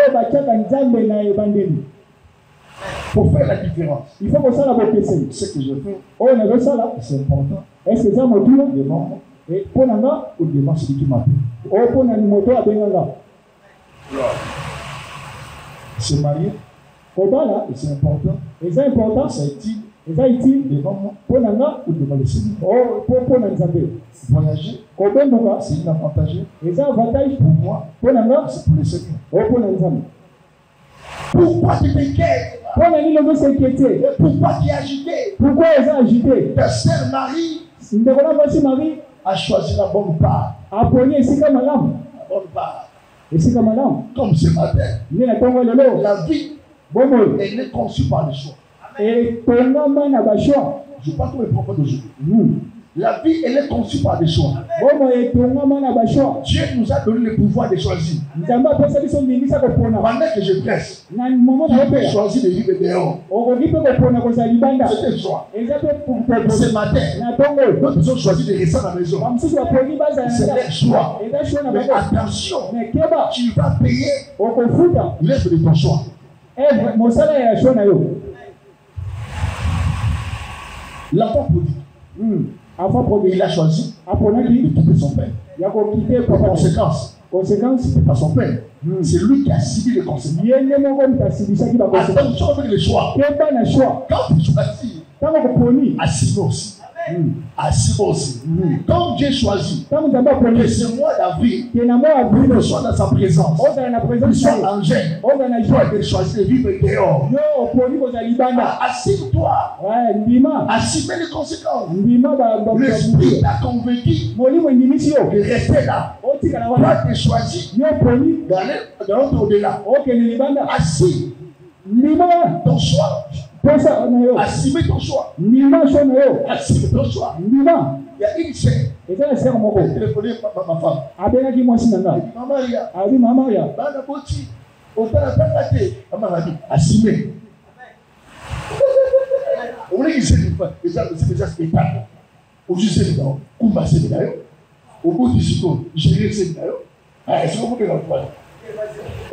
Pour faire la différence, il faut que ça la beauté. Ce que je fais, c'est important. Est-ce que ça me dit? Demande et pour nanga ou demande celui qui m'appelle. Pour nanga moto a benanga. Se marier, c'est important. C'est important. C'est utile. C'est devant moi. Pour nanga ou devant le Seigneur. Pour nzambe. Voyager, c'est une avantage. C'est un avantage pour moi. Pour nanga, c'est pour le Seigneur. Pour nzambe. Pourquoi tu t'inquiètes? Pourquoi tu es agité? Pourquoi ils sont agités? Ta sœur Marie a choisi la bonne part. La bonne part. Comme ce matin. La vie, elle est conçue par le choix. Je parle comme le prophète d'aujourd'hui. La vie, elle est conçue par des choix. Dieu nous a donné le pouvoir de choisir. Pendant que je presse, tu peux choisir de vivre dehors. C'est un choix. Ce matin, nous devons choisir de rester à la maison. C'est un choix. Mais attention, tu vas payer l'œuvre de ton choix. L'enfant prodigue. Il a choisi de quitter son père. Par conséquence, ce n'est pas son père. C'est lui qui a subi les conséquences. Attention avec le choix. Quand tu choisis, assume aussi. assis aussi. Quand Dieu choisit Quand nous avons que connu, ce mois d'avril, qu'il y a un mois à il vivre, soit dans sa présence, on a la il présence de soit en gêne, on a la toi joie. de choisir de vivre dehors. Yo, pour nous, vous allez banda. Assieds-toi, Ouais, ndima. assume les conséquences. Ndima, L'esprit t'a convaincu Molimo ndimisio. de rester là. Oti kana Toi wana. de choisir Yo poni. d'aller dans l'autre au-delà. Ok, ni banda. Assis Ndima. ton choix. Pesa na yo. Assume ton choix. Ndima so na yo. Assume ton choix. Ndima. Il y a une chaîne. Eza na sera moko. J'ai téléphoné ma femme. Abenaki mwasi na nga. Maman, il y a Abi mama ya. bana boti. Otala takate. Maman a dit, assume. On voulait qu'il s'est dit, c'est déjà spectacle. Au juste c'est là, Kumba c'est là. Au bout du cycle, gérer c'est là. Ah, c'est comment que l'on parle.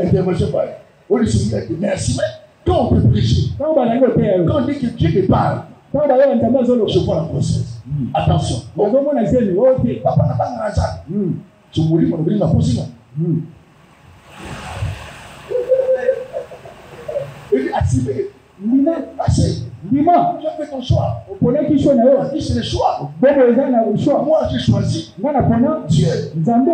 Intervention pas. On lui dit, mais assume. Quand on peut prêcher, Quand on va aller quand on dit que Dieu me parle, quand on va aller dans ta zone, je vois la process. Attention. on va voir la scène. Ok. Papa n'a pas d'argent. Tu mouris pour ouvrir la position. Il dit, assume. Ndima. Assez. Ndima. Tu as fait ton choix. Opona kisho na yo. C'est le choix. Bobo eza na choix. Moi, j'ai choisi Nga na pona Dieu. Nzambe.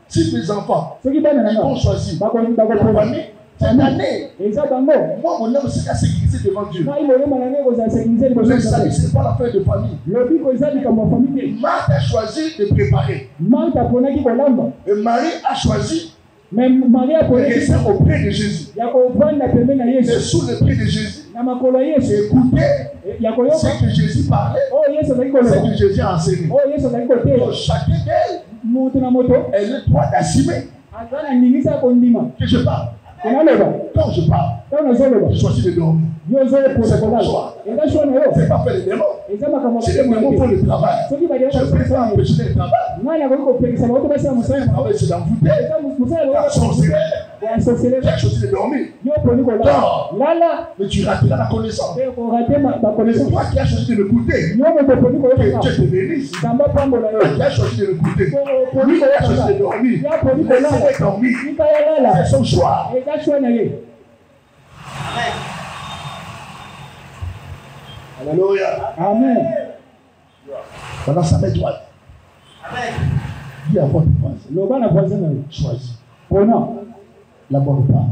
Si mes enfants, Soki bana na ils nga. vont choisir Bako ma pona. famille, cette année, Eza bango. moi, mon âme sera sécurisée devant Dieu. Na imo lema na ngo za sécuriser liboso Le ya salut, Nzambe. ce n'est pas l'affaire de famille. Lobi ko eza likambo ya famille. Marthe a choisi de préparer. Marthe aponaki kolamba. Et Marie a choisi Mais Marie de aponaki rester auprès de Jésus. ya kovanda pembeni na Et Yesu. sous le pied de Jésus, Na makolo ya Yesu. écouter Ya koyoka. ce que Jésus parlait, Oh Yesu azali ce koloba. que Jésus a enseigné. Oh Yesu azali koteya. Donc, chacun d'elles, Moto na moto. elle est droit d'assumer Aza na ndingisa ya kondima. que je parle. Konaloba. Quand je parle, Tango nazoloba. je choisis de dormir. Yo ozoyepola kolala. Eza choix na yo. Ce n'est pas faire les démons. Eza makambo C'est les démons pour le travail. soki bagenda Je ne peux pas empêcher le travail. ngai nakoki kopekisa bango to basala mosala Le travail, c'est d'envoûter. eza mosala La sorcellerie. yasoselele J'ai choisi de dormir. yo poni kolala lala Mais tu rateras la connaissance. mpe korate C'est bakonaissance toi qui as choisi de m'écouter. yo moto poni Que koyoka Dieu te bénisse. nzambe apambola yo Toi qui as choisi de m'écouter. poni Lui qui a choisi koyoka de dormir. ya poni kolala Laissez-le dormir. tika ya lala C'est son choix. eza choix na ye Alléluia. amen Pendant sa main droite. Dis à votre voisin. loba na voisin na yo Choisis pona la bonne part.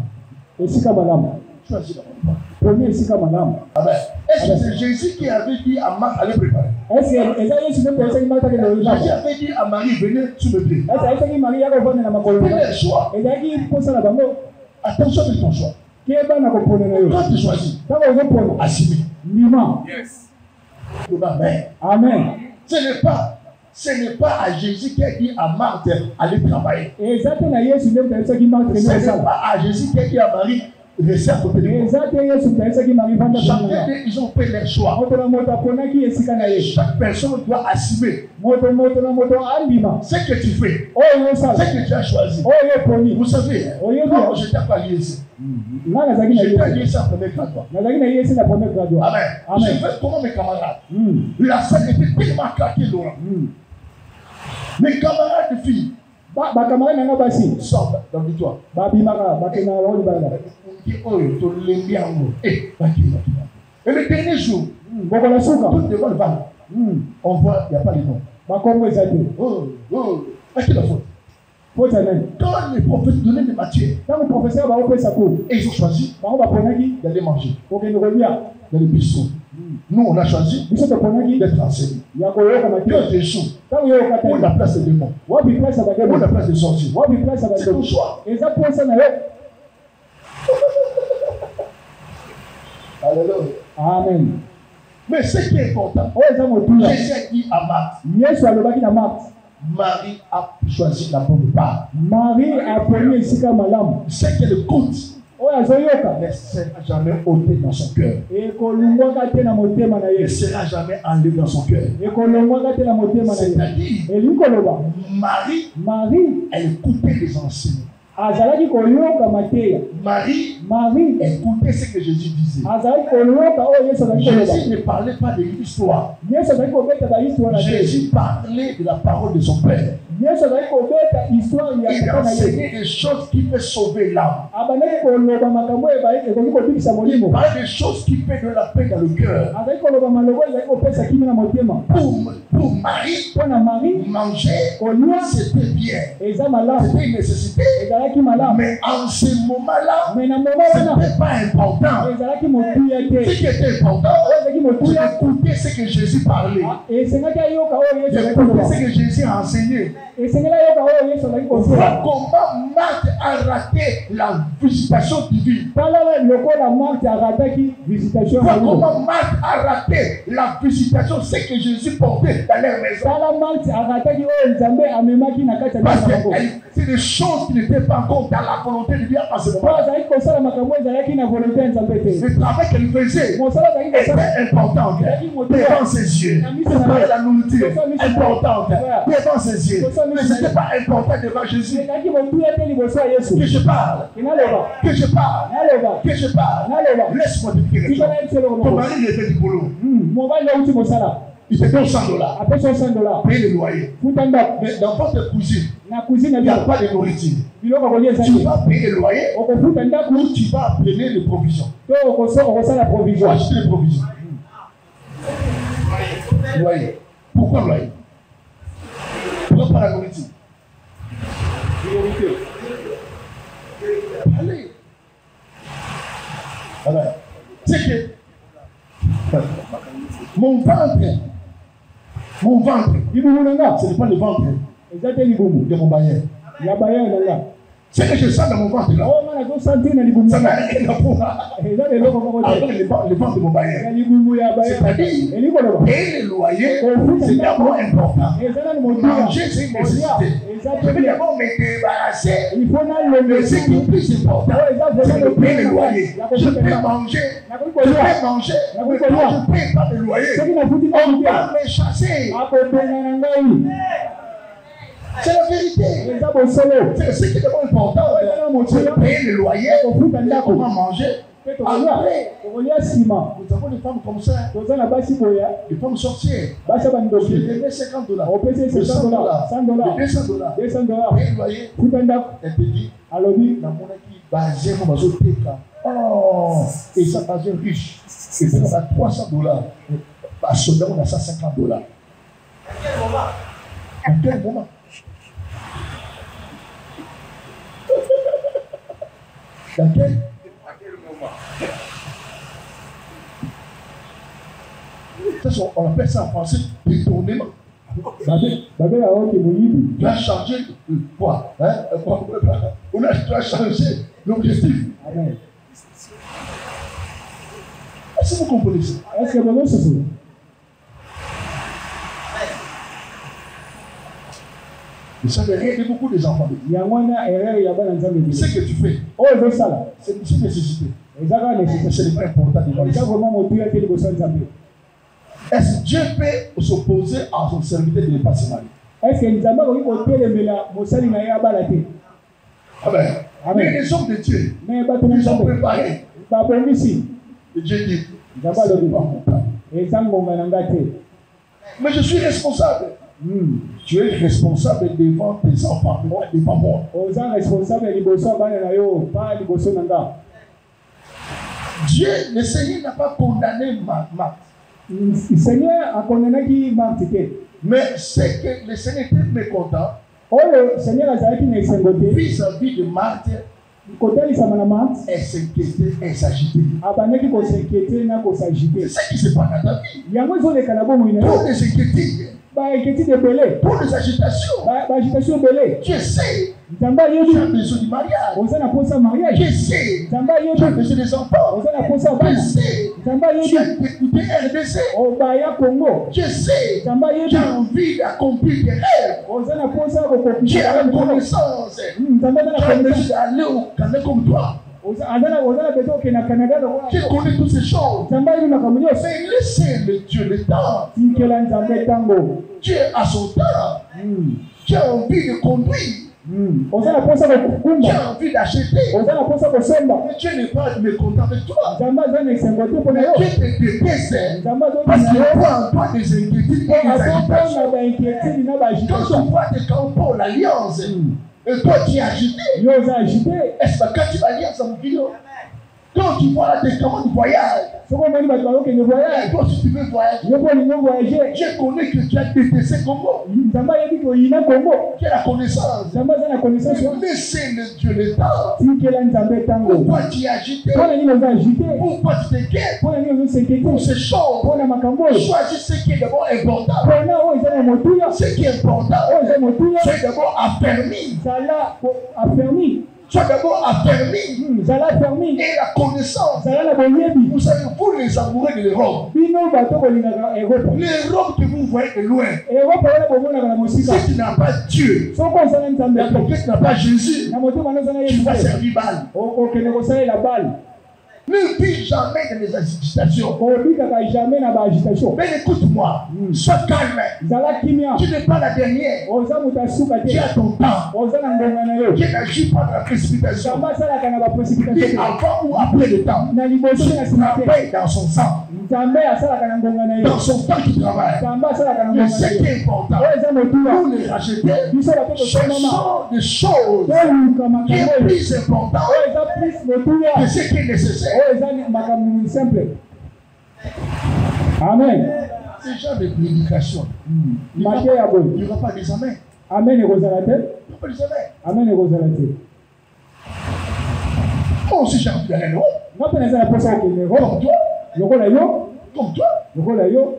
esika malamu Choisis la bonne part. poni esika malamu Amen. Est-ce que c'est Jésus qui avait dit à Marc, allez préparer? ese eza yesu nde koyesaki mataki na Jésus yo avait dit à Marie, venez sous le pied. ese ayesaki mari ya kovanda na makolo Quel est le choix? ezalaki mposa na bango Attention avec ton choix. keba na kopona na yo Quand tu choisis, ntango ozopona assumer. ndima Amen. amen Ce n'est pas à Jésus qui a dit à Marthe, allez travailler. eza te na yesu nde moto ayebisaki martre Ce ne n'est osala pas à Jésus qui a dit à Marie, restez à côté de moi. eza te yesu moto ayebisaki mari vanda Chacun pena d'eux, ils ont fait leur choix. moto na moto aponaki esika na ye Chaque personne doit assumer moto na moto andima ce que tu fais, oyo ce osala que tu as choisi. oyo eponi Vous savez, Oui, moi, oui. je n'étais pas lié ici. nga nazalaki na J'étais ye lié ça en premier grade. nazalaki na ye esi na premier graduat Amen. Amen. Je fais comment mes camarades. La scène était tellement claquée, Laurent. Mes camarades de filles bakamari na nga basi sortent dans le victoire. babimaka bakendaka bango libala Et le dernier jour, bokola suka tout devant le bal, on voit, il n'y a pas les noms. bakombo eza te À qui la faute? pota nani Quand les prophètes donnaient des matières, ntango professeur bakopesa cours et ils ont choisi bango baponaki d'aller manger kokende kolia dans les bistrots. Nous, on a choisi biso toponaki d'être enseignés. ya koyoka Quand mateo tu échoues, ntango yoyoka on a te la place des démons, wapi place ya on a la bademo place des sorciers. wapi place ya C'est ton bademo choix. eza posa na yo Alléluia. amen Mais ce qui est important, oyo eza motuya Jésus a dit à Marthe, yesu alobaki na marthe Marie a choisi la bonne part. marie aponi esika malamu Ce qu'elle écoute oyo azoyoka ne sera jamais ôté dans son cœur. ekolongwaka te na motema na Ne ye sera jamais enlevé dans son cœur. ekolongwaka te na motema na ye C'est-à-dire, elingi koloba Marie, marie elle écoutait les enseignements. azalaki koyoka mateya Marie écoutait ce que Jésus disait. azalaki koyoka oyo yesu azalaki koloba Jésus ne parlait pas de l'histoire. yesu azalaki kobeta bahistware na te Jésus parlait de la parole de son Père. Yesu azali kobeta histoire ya Il a tata na ye. enseigné des choses qui peuvent sauver l'âme. Abandaki koloba makambo ekoki kobikisa Il molimo. parle des choses qui peuvent donner la paix dans le cœur. Azali koloba maloba ezali kopesa kimi na motema. Pour Marie, Mpona Marie manger, kolia c'était bien. eza malamu. C'était une nécessité. Ezalaki malamu. Mais en ce moment-là, Mais na moment ce wana n'était pas important. ezalaki motuya te. Ce qui était important, Ezalaki c'est motuya. d'écouter ce que Jésus parlait. Esengaki ayoka oyo Yesu azali D'écouter koloba. ce que Jésus a enseigné. Esengeli ayoka oyo Yesu azali Voilà kosola. comment Marc a raté la visitation divine. Tala lokola Marthe arataki visitation Voilà ya Mungu. comment Marc a raté la visitation, ce que Jésus portait dans leur maison. Tala Marthe arataki oyo Nzambe amemaki na kati ya Parce ndako. que c'est des choses qui n'étaient pas encore dans la volonté de Dieu à ce Po moment-là. azali kosala makambo ezalaki na volonté ya Nzambe te. Le travail qu'elle faisait Mosala azali kosala était important devant ses yeux. Préparer la nourriture, importante devant ses yeux. Mais ce n'était pas important devant Jésus. ezalaki motuya te liboso ya Yesu. Que je parle, Naloba, que je parle, naloba, que je parle. naloba. Laisse-moi te dire quelque chose. Tikala yesu eloko Ton moko. mari il était du boulot. Mobali auti mosala. Il te donne $100. Apesa $100. Paye le loyer. Futa ndako. Mais dans votre cuisine, Na cuisine il n'y a bio. pas de nourriture. Biloko kolia Tu ezali. vas payer le loyer Okofuta ndako ou tu vas appeler les provisions. to okosala Tu provision. vas acheter les provisions. Loyer. Pourquoi loyer? Pourquoi pas la nourriture? Allez. Alors, c'est que mon ventre, Libumu nanga. ce n'est pas le ventre Eza te libumu. de mon bailleur. Ya baya nanga. Ce que je sens dans mon ventre là, Oh mana ko santi na libumu ça n'a nanga. rien à voir Eza le loko moko te. avec le ventre de mon bailleur. Ya libumu ya baya. C'est-à-dire, Eli koloba. payer le loyer, c'est d'abord important. Eza na motuya. Manger, c'est une nécessité. Eza Je vais te. d'abord me débarrasser Il faut na le de ce qui est plus important. C'est de payer le loyer. Je peux manger, je peux manger, mais quand je ne paye pas le loyer, Soki na futi on na va me chasser. akopena na ngai. C'est la vérité. Eza bosolo. C'est ce qui est d'abord important. C'est de payer le loyer, Kofuta ndako. on va manger. Pe tokolia. Après, Tokolia nsima. nous avons des femmes comme ça, Toza na basi boya. des femmes sorcières. Basi Je bandoki. lui ai donné $50. Opesi Le $100. $100. Le $200. $200. Payer le loyer, Futa ndako. elle te dit, Alobi. namonaki bazemo bazoteka eza baze riche epena ba $300 basoda ngo na $150. À quel moment? Dans quel moment? On appelle ça en français détournement. Babe ya oki moyibi. Tu as changé quoi? Tu as changé l'objectif. Amen. Est-ce que vous comprenez ça? Est-ce que vous savez? Vous savez rien de beaucoup des enfants. Yangwana erreur ya bana nzambe. Ce que tu fais, Oh zo sala. c'est une nécessité. Ezaka Mais nécessité. ce n'est pas important devant les Eza gens. vraiment motuya te liboso nzambe. Est-ce que Dieu peut s'opposer à son serviteur de ne pas se marier? Est-ce que nzambe akoki kotelemela mosali na ye abala te? Amen. Amen. Mais les hommes de Dieu, Mais bato na ils ont nzambe préparé. babongisi. Et Dieu dit, Nzambe ce n'est alobi. pas mon temps. Eza ngonga na nga te. Mais je suis responsable. Tu es responsable devant tes enfants, devant moi. Oza responsable liboso ya bana na yo, pas liboso na nga. Dieu, le Seigneur n'a pas condamné Marthe. Seigneur akondenaki Marthe te. Mais c'est que le Seigneur était mécontent Oyo Seigneur azalaki na esengo te. vis-à-vis de Marthe. Kotelisama na Marthe. Elle s'inquiétait, elle s'agitait. Abandaki kosinquiéter na kosagiter. C'est ce qui se passe dans ta vie. Yango ezoleka na bomoi na Pour yo. les inquiétudes, Bainquiétude ebele. pour les agitations, Baagitation ebele. Dieu sait, Nzambe tu as ayebi. besoin du mariage. Oza na posa mariage. Dieu sait, Nzambe tu as ayebi. besoin des enfants. Oza na posa Dieu bana. sait, Nzambe tu as ayebi. écouté RDC. Obaya Congo. Dieu sait, Nzambe tu ayebi. as envie d'accomplir tes rêves. Oza na posa Tu as la kokokisa. connaissance. Nzambe aza Tu na as connaissance. besoin d'aller au Canada comme toi. Oza na besoin okende na Canada lokola. Tu connais toutes ces choses. Nzambe ayebi makambo nyonso. Mais laissez le Dieu le temps. Tikela Nzambe ntango. Dieu a son temps. Tu as envie de conduire. On a la posa Tu kukumba. as envie d'acheter. On a la posa kusomba. Mais Dieu n'est pas mécontent avec toi. Zamba zana isengote Mais pona yo. Dieu te déteste. Zamba Parce zana qu'il yo. voit en toi des inquiétudes et des agitations. Azopona ba inquiétude na ba Quand agitation. tu vois des camps pour l'alliance, et toi tu es agité, Yo za agité. est-ce que quand tu vas lire ça, mon vidéo, quand tu vois là des commandes de voyage, Soko mani ba twa ke ne et voyage. toi si tu veux voyager, Yo po ni no voyager. Dieu connaît que tu as détesté Congo. Zamba yebi ko yina Congo. Tu as la connaissance. Zamba zana connaissance. Laissez le Dieu le temps. Tikela nzambe tango. Pourquoi tu es agité? Pona ni oza agité. Pourquoi tu t'inquiètes Pona ni ozo sekete. pour ces choses? Pona makambo. Choisis ce qui est d'abord important. Pona o ezana motuya. Ce qui est important, O ezana motuya. c'est d'abord affermi. Zala affermi. Sois d'abord affermi. Zala fermi. Et la connaissance. Zala na boyebi. Vous savez, vous les amoureux de l'Europe. Bino bato kolingaka Europe. L'Europe que vous voyez de loin. Europe wana bomonaka na mosika. Si tu n'as pas Dieu, Soko ozala nzambe la te. tu n'as pas Jésus, Na motema na ozala tu Yesu vas te. servir balle. Okende kosalela bale. Ne vis jamais dans les agitations. Obikaka jamais na ba agitation. Mais écoute-moi, sois calme. Zala kimia. Tu n'es pas la dernière. Oza muta suka Tu te. as ton temps. Oza na ngonga na yo. Tu n'agis pas dans la précipitation. Zamba salaka na ba Puis précipitation. avant ou après le temps, Na liboso na tu sima te. travailles dans son sang. Nzambe asalaka na ngonga na yo. Dans son temps qui travaille. Zamba asalaka na Mais ngonga ce na qui yo. est important, Oyo eza motuya. pour les racheter, Biso bato ce kosomama. sont des choses Toluka qui est makambo oyo. plus important Oyo eza plus motuya. que ce qui est nécessaire. Oyo eza makambo simple. Amen. Ce genre de prédication, il Make ya boye. n'y aura pas des amens. Amen ekozala te. Il n'y aura pas des amens. Amen ekozala te. Moi aussi, j'ai envie d'aller là-haut. Nga mpe naza na posa okende Comme Europe. toi, Lokola yo. comme toi. Lokola yo.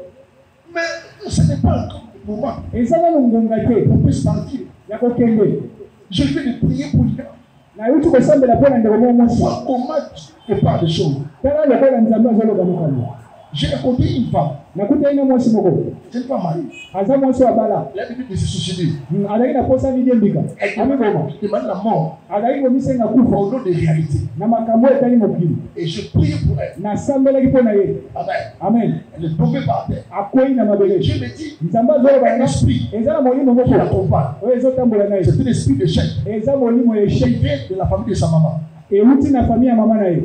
Mais ce n'est pas encore le moment. Eza nano ngonga te. On peut se partir. Ya kokende. Je vais te prier pour lui. Nayuti kosambela mpo na ndeko moko mwasi. Vois comment tu parles des choses. Tala lokola nzambe azoloba makambo. J'ai rencontré une femme. Nakuta ina mwasi moko. C'est une femme mariée. Aza mwasi wa bala. Elle a décidé de se suicider. Azalaki na posa midi embika. Elle Amiboma. demande la mort Azalaki komisenga kufa. au nom des réalités. Na makambo etali mokili. Et je prie pour elle. Nasambelaki mpo na ye. Amen. Amen. Elle est tombée par terre. Akwei na mabele. Dieu me dit, Nzambe azoloba un nga. esprit Eza na molimo qui moko. l'accompagne. Oyo ezotambola na ye. C'est un esprit de chèque. Eza molimo ya Qui échec. vient de la famille de sa maman. Euti na famille ya mama na ye.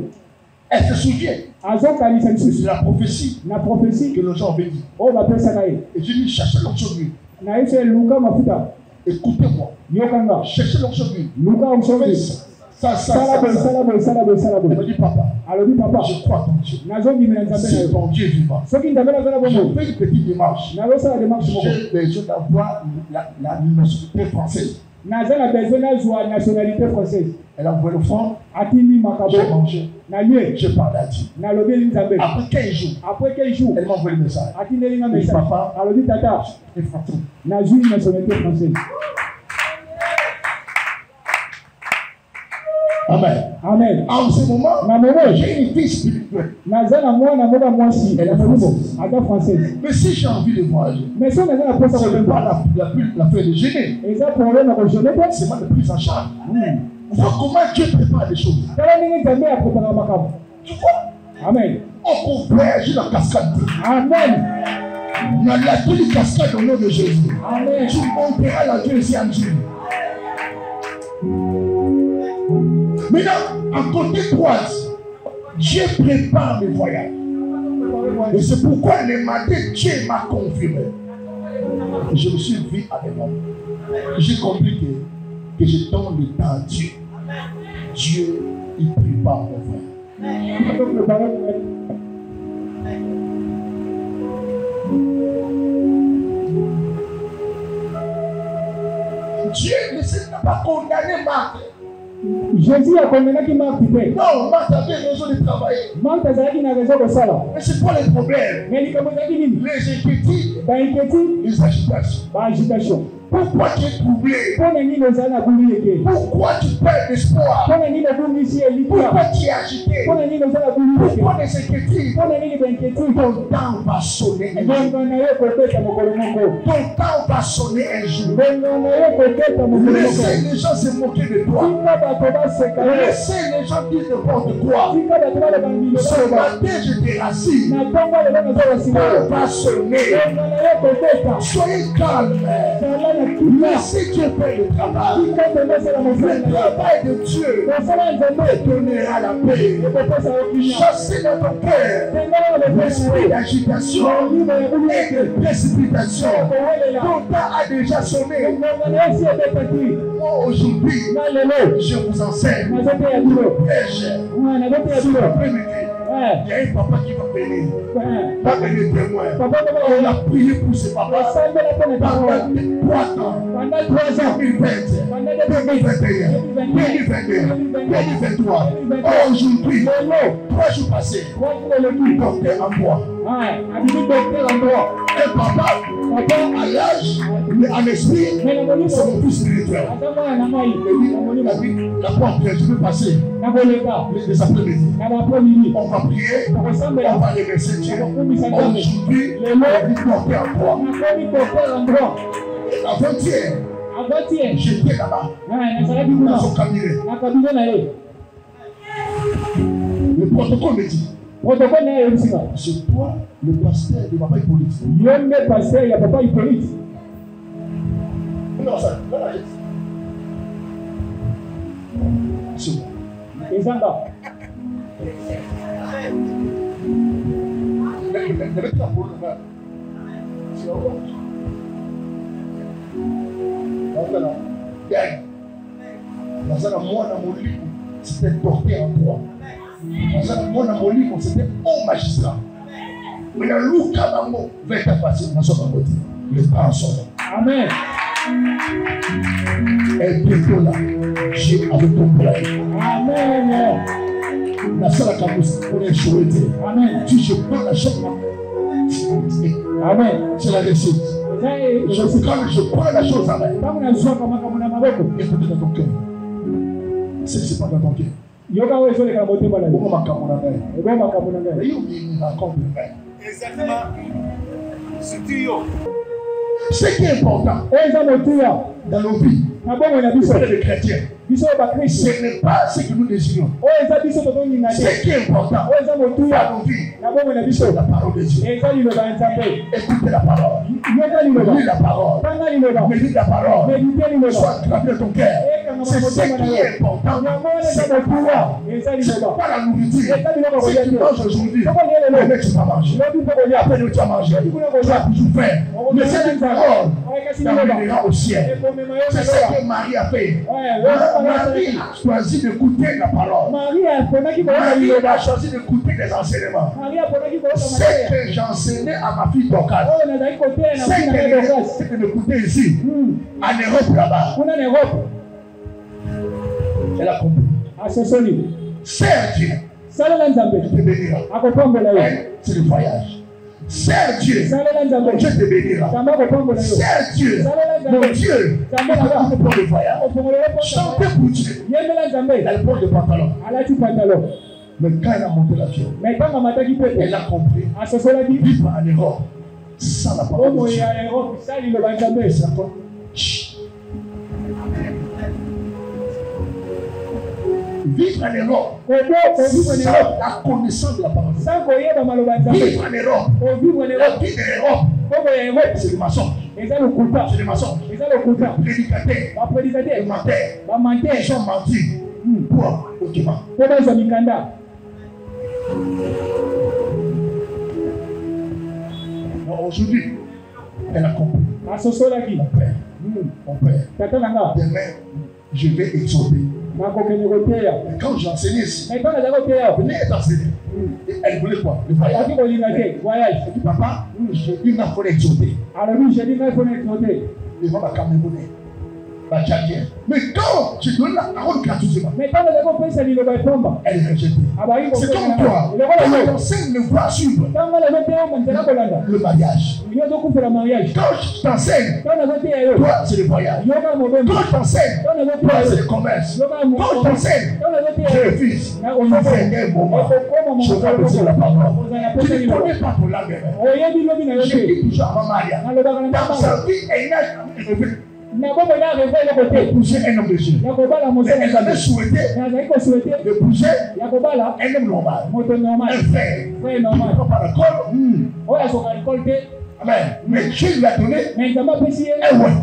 Elle se souvient Azokanisa de lisusu. la prophétie Na prophétie que les gens avaient dit. oyo bapesaka ye. Et je lui cherchez l'onction d'huile. Na ye so luka mafuta. Écoutez-moi. Yokanga. Cherchez l'onction d'huile. Luka onsobe. Ça. Sala boye, sala boye, sala boye, sala Elle me boye. dit, papa, Alobi papa. je crois en Dieu. Nazondimela nzambe na C'est yo. ton Dieu vivant. Soki nzambe nazala Je bongo. fais une petite démarche. Nazosala démarche moko. J'ai besoin d'avoir la nationalité française. Naza na besoin nazwa nationalité française. Elle a envoyé le front. Atindi makabo. J'ai mangé. Na lieu. Je parle à Dieu. Nalobeli nzambe. Après 15 jours, Après quel jour? elle m'a envoyé le message. Atindeli nga Elle dit, message. papa, Alobi tata. et Fatou. Nazwi nationalité française. Amen. Amen. En ce moment, Na momo. j'ai une fille spirituelle. Naza na mwana moka mwasi. Elle est Na molimo. française. Aza française. Mais si j'ai envie de voyager, Mais so naza na posa ce n'est kolemba. pas la feuille de gêner. Eza problème ko jeune te. C'est moi de prise en charge. Vois comment Dieu prépare les choses. Tala ndenge nzambe akopaka makambo. Tu vois, Amen. on peut voyager dans la cascade. Amen. Dans la toute cascade au nom de Jésus. Amen. Tu monteras la deuxième jour. Maintenant, à côté droite, Dieu prépare mes voyages. Et c'est pourquoi le matin, Dieu m'a confirmé. Je me suis vu avec moi. J'ai compris que je donne le temps à Dieu. Dieu, il prépare mes voyages. Dieu ne s'est pas condamné Marthe. Jésus akondenaki Marthe te. Non, Marthe avait raison de travailler. Marthe azalaki na raison kosala. Mais c'est quoi le problème? Mais likambo ezalaki nini? Les inquiétudes, Bainquiétude, les agitations. baagitation. Pourquoi tu es troublé? Mpo na nini ozali na buli eke? Pourquoi tu perds l'espoir? Mpo na nini obungisi elikya? Pourquoi tu es agité? Mpo na nini ozali na buli eke? Pourquoi les inquiétudes? Mpo na nini bainquiétude? Ton temps va sonner un jour. Ngonga na yo kobeta mokolo moko. Ton temps va sonner un jour. Ngonga na yo kobeta mokolo moko. Laissez les gens se moquer de toi. Tika bato baseka yo. Laissez les gens dire n'importe quoi. Tika bato baloba ngilo Ce baloba. matin, je te rassure. Na ntongo lelo naza Ton basima. temps va sonner. Ngonga na yo kobeta. Soyez calme. Zala Mais si Dieu fait le travail, le travail de Dieu te donnera la paix. Chasser dans ton cœur l'esprit d'agitation et de précipitation. Ton temps a déjà sonné. Moi, aujourd'hui, je vous enseigne. Il y a un papa qui va venir. Va venir témoin. On a prié pour ce papa pendant 3 ans. 2020, 2021, 2022, 2023. Aujourd'hui, 3 jours passés, docteur en moi. Un papa à l'âge, mais en esprit, c'est mon fils spirituel. La porte, je peux passer les après-midi. On va prier, on va remercier Dieu. Aujourd'hui, on dit porter en toi. Avant-hier, j'étais là-bas, dans son cabinet. Le protocole me dit, c'est toi le pasteur de Papa Hippolyte. Le pasteur de Papa Hippolyte. Non, ça, là, c'est bon. Et ça va. C'était porté en droit. C'était un magistrat. Mais le loup Kabango va être facile dans son côté. Le temps sont là. Amen. Et bientôt là, j'ai avec ton frère. Amen. La salle à Camus, on est chouetté. Amen. Si je prends la chose, amen. C'est la réussite. Je prends la chose à main. Écoutez dans ton cœur. C'est pas dans ton cœur. Exactement. Ce qui est important dans nos vies, les chrétiens, ce n'est pas ce que nous désirons. Ce qui est important dans nos vies, c'est la parole de Dieu. Écoutez la parole. Lis la parole. Médite la parole. Sois gravé dans ton cœur. C'est ce qui est important. C'est le pouvoir. C'est pas la nourriture. Si tu manges aujourd'hui, mais tu vas manger. Après, tu vas manger. Tu vas toujours faire. Mais cette parole t'amènera au ciel. C'est ce que Marie a fait. Marie a choisi d'écouter la parole. Marie a choisi d'écouter les enseignements. C'est que j'enseignais à ma fille Dorcas. C'est que d'écouter ici, en Europe là-bas. Elle a compris. Sers Dieu. Il te bénira. C'est le voyage. Sers Dieu. Mon Dieu te bénira. Sers Dieu. Mon Dieu. Il va pour le voyage. Chantez pour Dieu. Elle porte le pantalon. Mais quand elle a monté la vie, elle a compris. Vivre en Europe sans la parole de Dieu. C'est encore. Vivre en Europe sans la connaissance de la parole. Vivre en Europe. La vie en Europe, c'est le mensonge. C'est le mensonge. Le prédicateur, le menteur, ils ont menti pour document. Aujourd'hui, elle a compris. Mon père, demain, je vais exhorter. Et quand j'enseignais ici, venez être enseigné. Elle voulait quoi? Le voyage. Elle dit, papa, il m'a fallu exhorter. Devant la Camerounais. Mais quand tu donnes la parole gratuitement, elle est rejetée. C'est comme toi. Quand tu enseignes le voir suivre le mariage. Quand je t'enseigne, toi c'est le voyage. Quand je t'enseigne, toi c'est le commerce. Quand je t'enseigne, c'est le fils. Il faut faire un moment. Je vais te dire la parole. Tu ne connais pas ton langue. Je dis toujours à ma Maria, dans sa vie, elle n'a jamais épouser un homme de Dieu. Elle avait souhaité d'épouser un homme normal. Un frère. Il ne prend pas l'alcool. Amen. Mais Dieu lui a donné un ouais.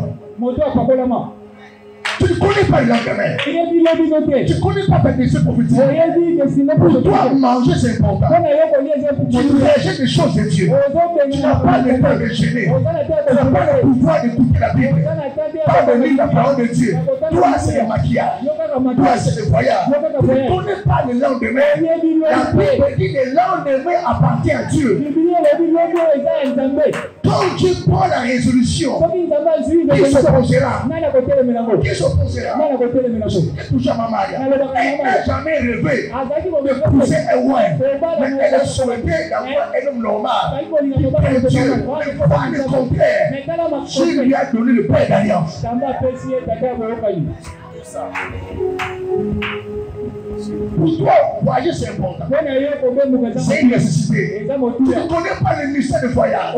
Tu ne connais pas le lendemain. Tu ne connais pas ta destinée prophétique. Pour toi, manger, c'est important. Tu rejettes les choses de Dieu. Tu n'as pas le temps de gêner. Tu n'as pas le pouvoir d'écouter la Bible. Pas de lire la parole de Dieu. Toi, c'est le maquillage. Toi, c'est le voyage. Tu ne connais pas le lendemain. La Bible dit que le lendemain appartient à Dieu. Quand Dieu prend la résolution, qui s'opposera? Qui s'opposera? Toujours ma mère. Elle n'a jamais rêvé de pousser un ouin. Mais elle a souhaité d'avoir un homme normal. Et Dieu, le contraire, Dieu lui a donné le père d'alliance. Pour toi, voyager c'est important. C'est une nécessité. Tu ne connais pas le mystère de voyage.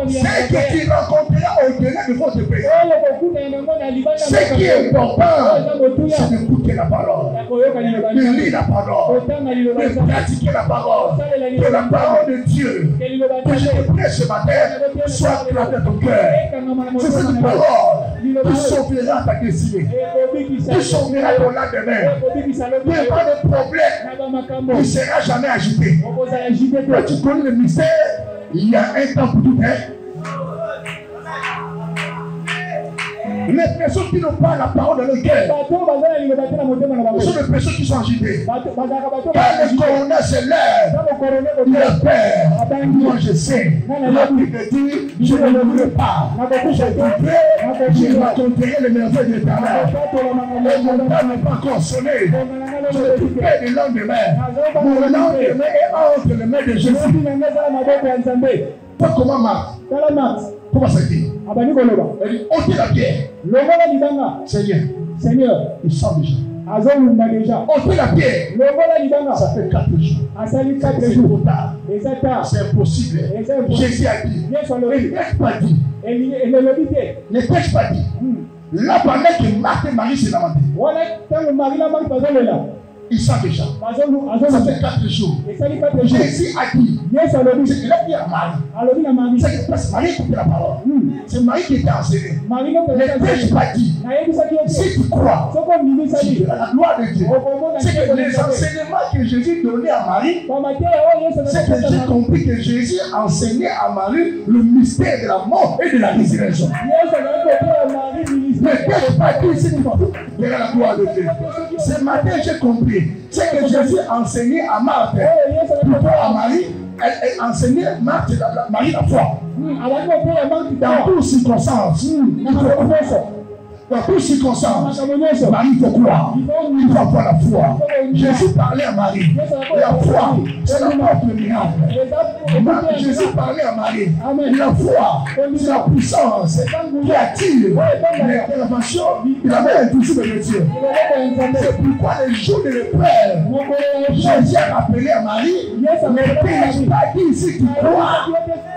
C'est que tu rencontreras au-delà de votre pays. Ce qui est important, c'est d'écouter la parole, de lire la parole, de pratiquer la parole, que la parole de Dieu, que je te prie ce matin, soit claire dans ton cœur. C'est cette parole qui sauvera ta destinée, qui sauvera ton lendemain. Il n'y a pas de problème, il ne sera jamais agité. Quand tu connais le mystère, il y a un temps pour tout. Les personnes qui n'ont pas la parole dans le cœur sont des personnes qui sont agitées. Quand le coroner se lève, il a peur. Moi je sais, la Bible dit, je ne le veux pas. Je raconterai les merveilles de l'Éternel. Et mon temps n'est pas encore sonné. Je prépare le lendemain. Mon lendemain est entre les mains de Jésus. Pas comment Marc. Comment ça dit? Elle dit, ôtez la pierre. Seigneur, il sent déjà. Ôtez la pierre. Ça fait 4 jours. C'est trop tard. C'est impossible. Jésus a dit. Ne t'ai-je pas dit? Là, pendant que Marthe et Marie se lamentaient, il sent déjà. Ça fait 4 jours. Jésus a dit. Il a dit à Marie. C'est que Marie écoutait la parole. C'est Marie qui était enseignée. Ne t'ai-je pas dit? Si tu crois, tu verras la gloire de Dieu. C'est que les enseignements que Jésus donnait à Marie, c'est que j'ai compris que Jésus enseignait à Marie le mystère de la mort et de la résurrection. Ne t'ai-je pas dit? Si tu verras la gloire de Dieu. Ce matin, j'ai compris. C'est que Jésus enseignait à Marthe, plutôt à Marie, elle enseignait Marthe, Marie la foi. Dans toutes circonstances, dans toutes circonstances, Marie, il faut croire. Il faut avoir la foi. Jésus parlait à Marie. La foi, c'est la porte du miracle. Jésus parlait à Marie. La foi, c'est la puissance qui attire l'intervention de la mère invisible de Dieu. C'est pourquoi les jours de l'épreuve, Jésus a rappelé à Marie, ne t'ai-je pas dit ici tu crois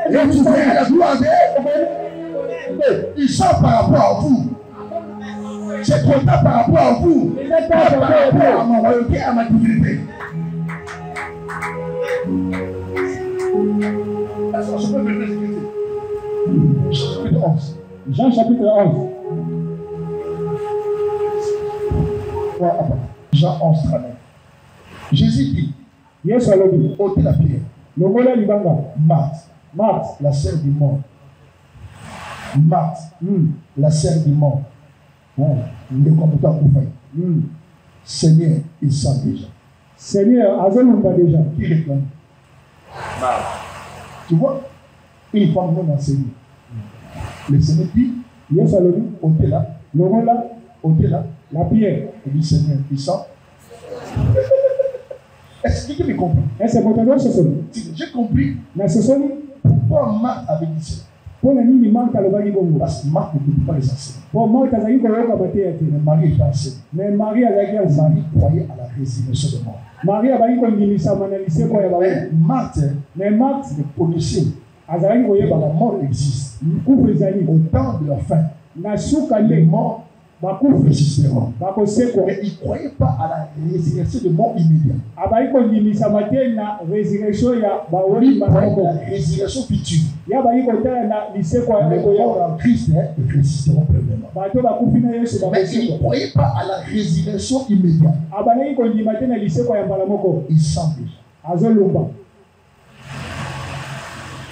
et tu verras la gloire de Dieu. Ils sont par rapport à vous. C'est trop tard par rapport à vous, pas par rapport à ma royauté, à ma divinité. Jean chapitre 11. Jean 11, 39. Jésus dit, ôtez la pierre. Marthe, la sœur du mort. Marthe, la sœur du mort. Le comportement ouvert. Seigneur, il sent déjà. Seigneur, azalumba déjà. Qui réclame? Tu vois, une femme non enseignée. Le Seigneur dit, ôtez là, ôtez là, la pierre. Il dit, Seigneur, il sent. Est-ce que tu me comprends? J'ai compris. Pourquoi Marthe avait dit ça? Parce que Marthe ne peut pas les enseigner. Mais Marie est enseignée. Marie croyait à la résurrection de mort. Mais Marthe ne connaissait que la mort existe. Au temps de la fin, les morts résisteront. Mais ils ne croyaient pas à la résurrection de mort immédiat. Ils croyaient à la résurrection future. Mais en Christ, ils résisteront premièrement. Mais ils ne croyaient pas à la résurrection immédiate. Ils sentent déjà.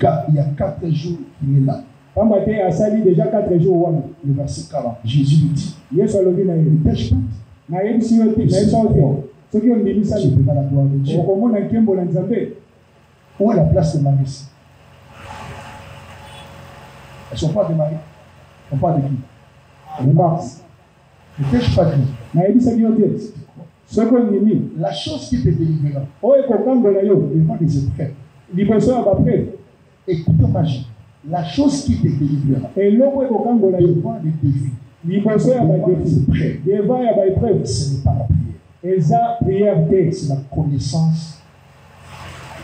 Car il y a 4 jours qu'il est là. Déjà 4 jours. Le verset 40. Jésus lui dit, ne pêche pas. Je peux pas la gloire de Dieu. Où est la place de Marie ici? Elles ne sont pas de Marie. On parle de qui? De Mars. Ne pêche pas Dieu. La chose qui te délivrera devant des épreuves. Écoute ma vie. La chose qui te délivrera devant des défis. Ce n'est pas la prière. C'est la connaissance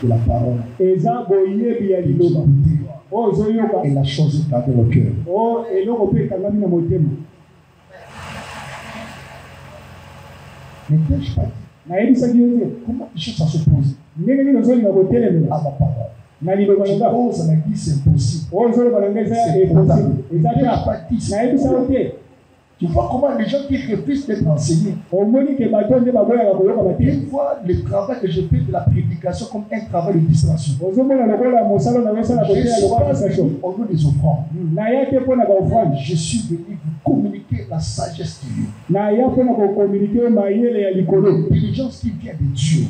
de la parole. Et la chose est dans le cœur. Ne t'ai-je pas dit? Comment les choses se posent à ma parole? Tu oses me dire c'est impossible. C'est potable. Tu vois comment les gens qui refusent d'être enseignés. Ils voient le travail que je fais de la prédication comme un travail de distraction. Je suis au nom des offrandes. Je suis venu vous communiquer la sagesse divine. L'intelligence qui vient de Dieu.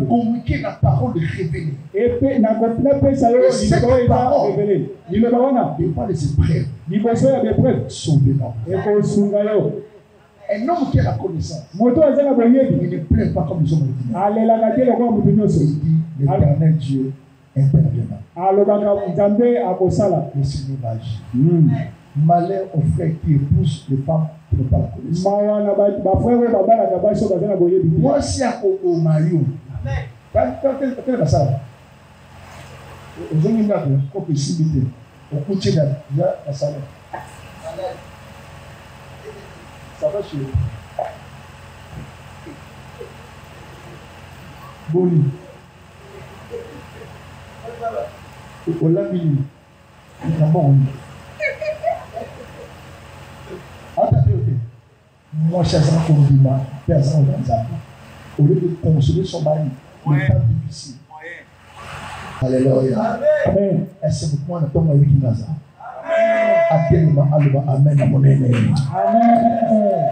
Communiquer la parole révélée. Et cette parole devant les épreuves. Sauvez-moi. Un homme qui a la connaissance, il ne pleure pas comme les hommes ordinaires. Il dit, l'éternel Dieu interviendra. Le Seigneur va agir. Malheur aux frères qui épousent les femmes qui n'ont pas la connaissance. Moi, si au Mario, quel est ça? Aux hommes au côté de la salle. Ça va chez eux. Boni. Au Lamini. Moi, je suis un combat, personne dans ça. Au lieu de consoler son mari, le temps difficile. Alléluia. Amen. Est-ce que moi, je tombe avec une NASA? Amen. Amen. Amen. Amen.